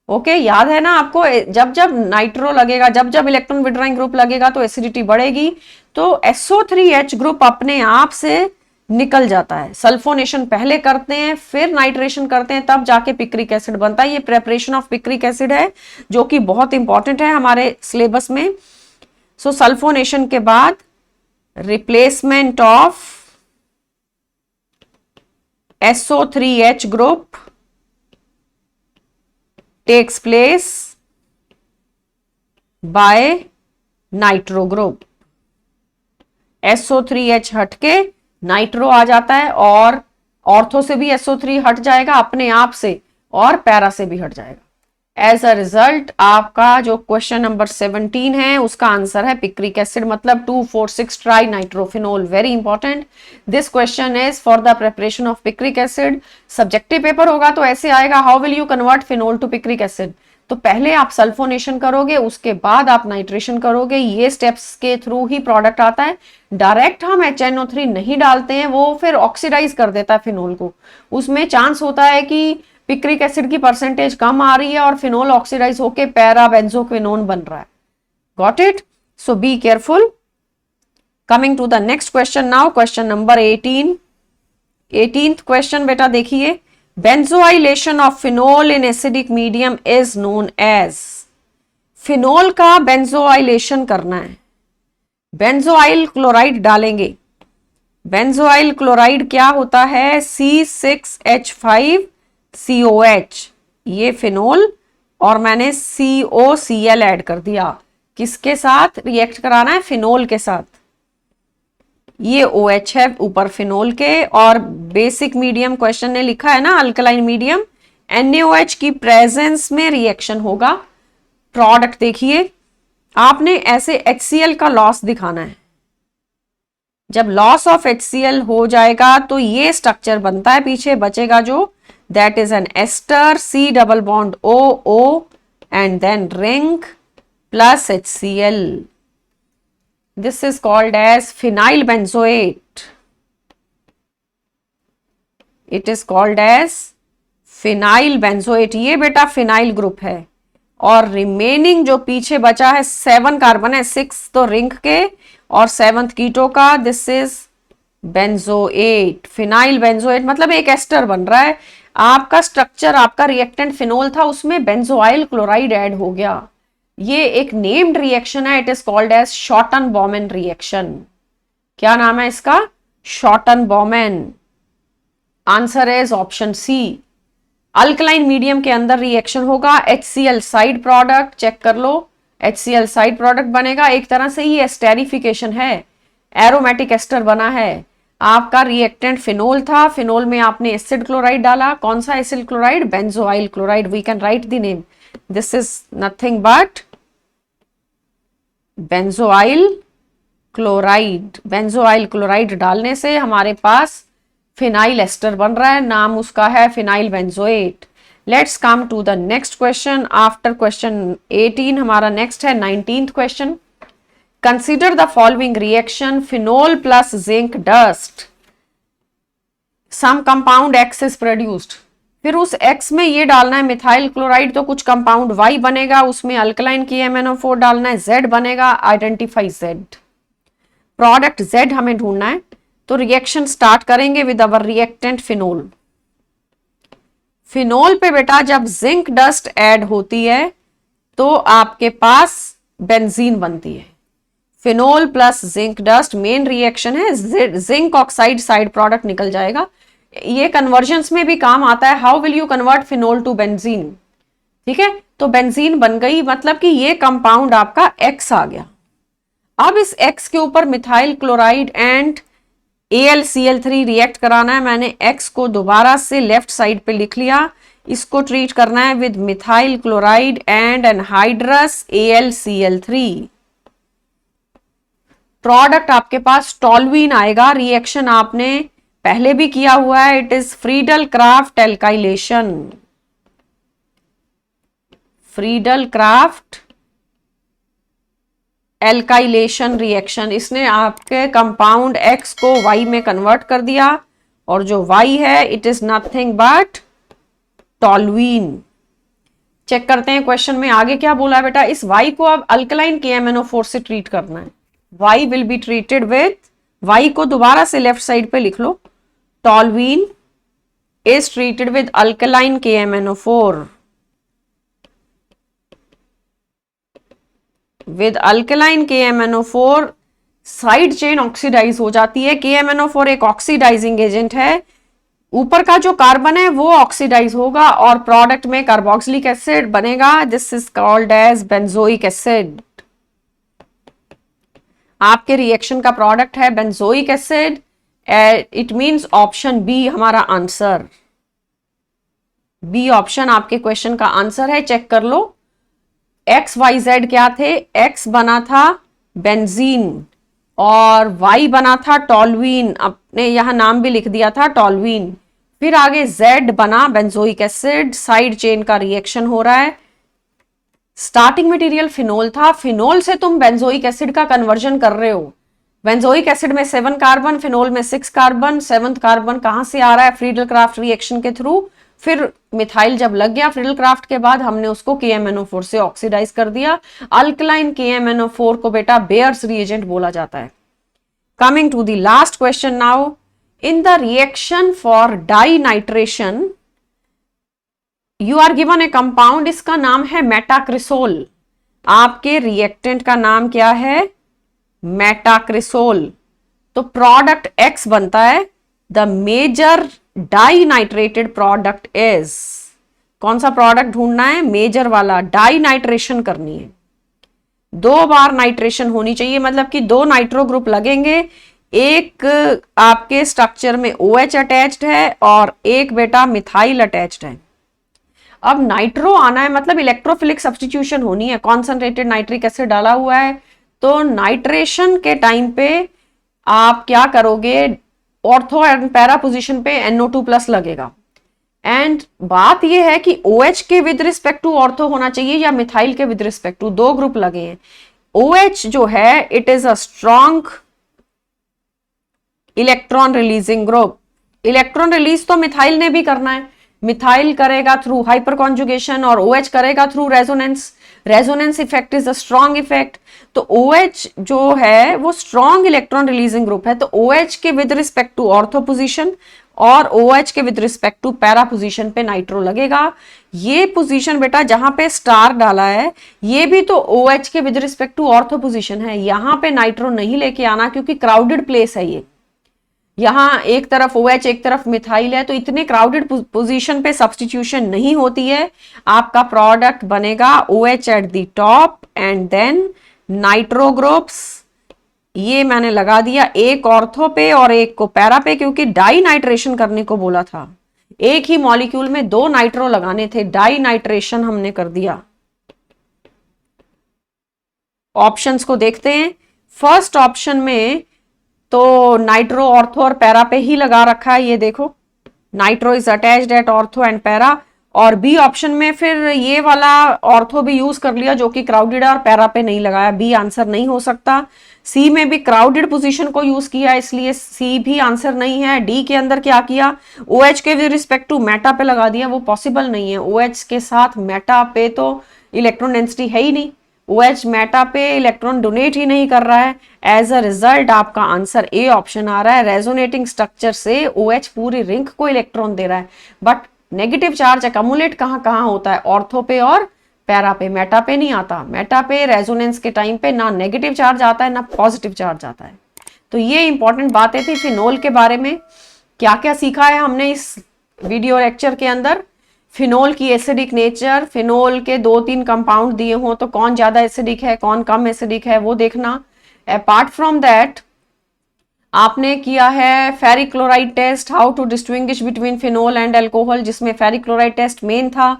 Okay याद है ना आपको, जब जब नाइट्रो लगेगा, जब जब इलेक्ट्रॉन विड्रॉइंग ग्रुप लगेगा तो एसिडिटी बढ़ेगी. तो SO3H ग्रुप अपने आप से निकल जाता है. सल्फोनेशन पहले करते हैं फिर नाइट्रेशन करते हैं तब जाके पिक्रिक एसिड बनता है. ये प्रेपरेशन ऑफ पिक्रिक एसिड है जो कि बहुत इंपॉर्टेंट है हमारे सिलेबस में. सो सल्फोनेशन के बाद replacement of SO3H group takes place by nitro group. SO3H हटके नाइट्रो आ जाता है और ऑर्थो से भी SO3 हट जाएगा अपने आप से और पैरा से भी हट जाएगा. एज अ रिजल्ट आपका जो क्वेश्चन नंबर 17 है उसका आंसर है पिक्रिक एसिड मतलब 2,4,6 trinitrophenol. Very important. This question is for the preparation of picric acid. Subjective paper होगा तो ऐसे आएगा, how will you convert phenol to picric acid. तो पहले आप सल्फोनेशन करोगे, उसके बाद आप नाइट्रेशन करोगे. ये स्टेप्स के थ्रू ही प्रोडक्ट आता है. डायरेक्ट हम HNO3 नहीं डालते हैं, वो फिर ऑक्सीडाइज कर देता है फिनोल को. उसमें चांस होता है कि पिक्रिक एसिड की परसेंटेज कम आ रही है और फिनोल ऑक्सीडाइज होके पैरा बेंजोक्विनोन बन रहा है. Got it. So be careful. Coming to the next question now, question number 18. 18th question बेटा देखिए. Benzoylation of phenol in acidic medium is known as. Phenol का बेंजोआइलेशन करना है. बेंजोआइल क्लोराइड डालेंगे. बेंजोआइल क्लोराइड क्या होता है? C6H5COH. ये फिनोल और मैंने COCl ऐड कर दिया. किसके साथ रिएक्ट कराना है? फिनोल के साथ. ये OH है ऊपर फिनोल के और बेसिक मीडियम क्वेश्चन ने लिखा है ना अल्कलाइन मीडियम. NaOH की प्रेजेंस में रिएक्शन होगा. प्रोडक्ट देखिए, आपने ऐसे HCl का लॉस दिखाना है. जब लॉस ऑफ HCl हो जाएगा तो ये स्ट्रक्चर बनता है, पीछे बचेगा जो that is an ester, C double bond OO and then ring plus HCl. This is called as phenyl benzoate. It is called as phenyl benzoate. ये बेटा फिनाइल ग्रुप है और रिमेनिंग जो पीछे बचा है 7 कार्बन है, 6 तो रिंग के और 7th कीटो का. This is benzoate, phenyl benzoate, मतलब एक एस्टर बन रहा है। आपका स्ट्रक्चर, आपका रिएक्टेंट फिनोल था, उसमें बेंजोइल क्लोराइड ऐड हो गया। ये एक नेम्ड रिएक्शन है, it is called as Schotten Baumann reaction. क्या नाम है इसका? Schotten Baumann. Answer is option C. Alkaline medium के अंदर रिएक्शन होगा, HCl साइड प्रोडक्ट, चेक कर लो, HCl साइड प्रोडक्ट बनेगा। एक तरह से ये एस्टेरिफिकेशन है, एरोमेटिक एस्टर बना है। आपका रिएक्टेंट फिनोल था, फिनोल में आपने एसिड क्लोराइड डाला। कौन सा acid chloride? Benzoyl chloride. We can write the name, this is nothing but benzoyl chloride. Benzoyl chloride डालने से हमारे पास फिनाइल एस्टर बन रहा है, नाम उसका है phenyl benzoate. Let's come to the next question. After question 18 हमारा नेक्स्ट है 19th question. Consider the following reaction, phenol plus zinc dust, some compound X is produced. फिर उस X में ये डालना है मिथाइल क्लोराइड, तो कुछ कंपाउंड Y बनेगा, उसमें अल्कलाइन की MnO4 डालना है, Z बनेगा, आइडेंटिफाई Z। प्रोडक्ट Z हमें ढूंढना है, तो रिएक्शन स्टार्ट करेंगे with our reactant phenol. Phenol पे बेटा जब जिंक डस्ट ऐड होती है तो आपके पास बेंजीन बनती है। Phenol plus zinc dust main reaction है, जिंक ऑक्साइड साइड प्रोडक्ट निकल जाएगा। ये कन्वर्जन्स में भी काम आता है। How will you convert phenol to benzene? ठीक है, तो बेंजीन बन गई, मतलब कि ये कंपाउंड आपका X आ गया। अब इस X के ऊपर methyl chloride and AlCl3 react कराना है। मैंने X को दोबारा से लेफ्ट साइड पे लिख लिया। इसको ट्रीट करना है with methyl chloride and anhydrous AlCl3। Product आपके पास टॉल्वीन आएगा। रिएक्शन आपने पहले भी किया हुआ है, it is Friedel Craft alkylation. Friedel Craft alkylation reaction, इसने आपके कंपाउंड X को Y में कन्वर्ट कर दिया, और जो Y है it is nothing but toluene. Check करते हैं क्वेश्चन में आगे क्या बोला है बेटा। इस Y को अब अल्कलाइन KMnO4 से ट्रीट करना है। Y will be treated with, Y को दोबारा से लेफ्ट साइड पे लिख लो, toluene is treated with alkaline KMnO4। With alkaline KMnO4 side chain oxidise हो जाती है। KMnO4 एक ऑक्सीडाइजिंग एजेंट है, ऊपर का जो कार्बन है वो ऑक्सीडाइज होगा और प्रोडक्ट में कार्बोक्सिलिक एसिड बनेगा। This is called as benzoic acid. आपके रिएक्शन का प्रोडक्ट है benzoic acid. It means option B हमारा आंसर। बी ऑप्शन आपके क्वेश्चन का आंसर है। चेक कर लो, X Y Z क्या थे? X बना था बेंजीन और Y बना था टॉल्वीन, अपने यहां नाम भी लिख दिया था टॉल्वीन। फिर आगे Z बना बेंजोइक एसिड, साइड चेन का रिएक्शन हो रहा है। स्टार्टिंग मटेरियल फिनोल था, फिनोल से तुम बेंजोइक एसिड का कन्वर्जन कर रहे हो। बेंजोइक एसिड में 7 कार्बन, फिनोल में 6 कार्बन। 7th कार्बन कहां से आ रहा है? फ्रीडल क्राफ्ट रिएक्शन के थ्रू। फिर मिथाइल जब लग गया फ्रीडल क्राफ्ट के बाद, हमने उसको KMnO4 से ऑक्सीडाइज कर दिया। अल्कलाइन KMnO4 को बेटा बेयर्स रिएजेंट बोला जाता है। Coming to the last question now, in the reaction for dinitration you are given a compound, इसका नाम है मेटाक्रिसोल। आपके रिएक्टेंट का नाम क्या है? मेटाक्रिसोल। तो प्रोडक्ट X बनता है। The major dinitrated product is, कौन सा प्रोडक्ट ढूंढना है? मेजर वाला। डाई नाइट्रेशन करनी है, 2 बार नाइट्रेशन होनी चाहिए, मतलब कि 2 नाइट्रो ग्रुप लगेंगे। एक आपके स्ट्रक्चर में OH अटैच्ड है और एक बेटा मिथाइल अटैच्ड है। अब नाइट्रो आना है, मतलब इलेक्ट्रोफिलिक सब्स्टिट्यूशन होनी है। कॉन्सेंट्रेटेड नाइट्रिक एसिड डाला हुआ है, तो नाइट्रेशन के टाइम पे आप क्या करोगे? ऑर्थो एंड पैरा पोजीशन पे NO2+ लगेगा। एंड बात यह है कि OH के विद रिस्पेक्ट टू ऑर्थो होना चाहिए या मिथाइल के विद रिस्पेक्ट टू, 2 ग्रुप लगे हैं। OH जो है it is a strong electron releasing group. Electron release तो मिथाइल ने भी करना है। मिथाइल करेगा थ्रू हाइपर कॉन्जुगेशन और OH करेगा through resonance. Resonance effect is a strong effect. तो OH जो है वो स्ट्रॉन्ग इलेक्ट्रॉन रिलीजिंग ग्रुप है, तो OH के with respect to ortho position और OH के with respect to para position पे नाइट्रो लगेगा। ये पोजीशन बेटा जहां पे स्टार डाला है ये भी तो OH के with respect to ortho position है, यहां पे नाइट्रो नहीं लेके आना क्योंकि क्राउडेड प्लेस है ये। यहां एक तरफ OH एक तरफ मिथाइल है, तो इतने क्राउडेड पोजीशन पे सब्सटीट्यूशन नहीं होती है। आपका प्रोडक्ट बनेगा OH at the top and then nitro groups. ये मैंने लगा दिया एक ऑर्थो पे और एक को पैरा पे, क्योंकि डाई नाइट्रेशन करने को बोला था। एक ही मॉलिक्यूल में 2 नाइट्रो लगाने थे, डाई नाइट्रेशन हमने कर दिया। ऑप्शंस को देखते हैं। फर्स्ट ऑप्शन में तो नाइट्रो ऑर्थो और पैरा पे ही लगा रखा है, ये देखो nitro is attached at ortho and para. और बी ऑप्शन में फिर ये वाला ऑर्थो भी यूज कर लिया जो कि क्राउडेड है और पैरा पे नहीं लगाया, बी आंसर नहीं हो सकता। सी में भी क्राउडेड पोजीशन को यूज किया इसलिए सी भी आंसर नहीं है। डी के अंदर क्या किया, OH के विद रिस्पेक्ट टू मेटा पे लगा दिया, वो पॉसिबल नहीं है। OH के साथ मेटा पे तो इलेक्ट्रॉन डेंसिटी है ही नहीं, OH मेटा पे इलेक्ट्रॉन डोनेट ही नहीं कर रहा है। एज अ रिजल्ट आपका आंसर ए ऑप्शन आ रहा है। रेजोनेटिंग स्ट्रक्चर से OH पूरी रिंग को इलेक्ट्रॉन दे रहा है, बट नेगेटिव चार्ज अकमुलेट कहाँ कहाँ होता है, ऑर्थो पे और पैरा पे, मेटा पे नहीं आता। मेटा पे रेजोनेंस के टाइम पे ना नेगेटिव चार्ज आता है ना पॉजिटिव चार्ज आता है। तो ये इंपॉर्टेंट बातें थी फिनोल के बारे में। क्या क्या सीखा है हमने इस वीडियो लेक्चर के अंदर, फिनोल की एसिडिक नेचर, फिनोल के 2-3 कंपाउंड दिए हों तो कौन ज्यादा एसिडिक है कौन कम एसिडिक है वो देखना। अपार्ट फ्रॉम दैट आपने किया है ferric chloride test, how to distinguish between phenol and alcohol, जिसमें फेरिक क्लोराइड टेस्ट मेन था।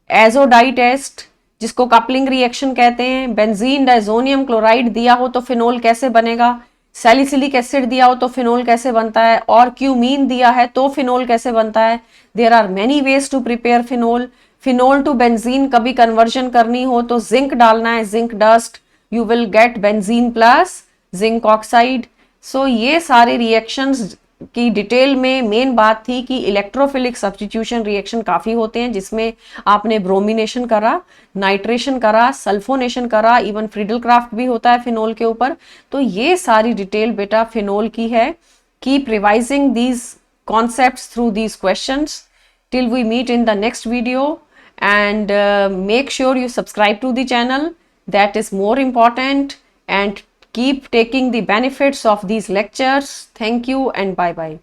एजोडाई टेस्ट जिसको कपलिंग रिएक्शन कहते हैं। बेंजीन डाइजोनियम क्लोराइड दिया हो तो फिनोल कैसे बनेगा, सैलिसिलिक एसिड दिया हो तो फिनोल कैसे बनता है, और क्यूमीन दिया है तो फिनोल कैसे बनता है। There are many ways to prepare phenol. Phenol to benzene कभी कन्वर्जन करनी हो तो जिंक डालना है, zinc dust, you will get benzene plus zinc oxide. So ये सारे रिएक्शंस की डिटेल में मेन बात थी कि इलेक्ट्रोफिलिक सब्स्टिट्यूशन रिएक्शन काफी होते हैं, जिसमें आपने ब्रोमिनेशन करा, नाइट्रेशन करा, सल्फोनेशन करा, इवन फ्रीडल क्राफ्ट भी होता है फिनोल के ऊपर। तो ये सारी डिटेल बेटा फिनोल की है। Keep revising these concepts through these questions till we meet in the next video, and make sure you subscribe to the channel, that is more important, and keep taking the benefits of these lectures. Thank you and bye bye.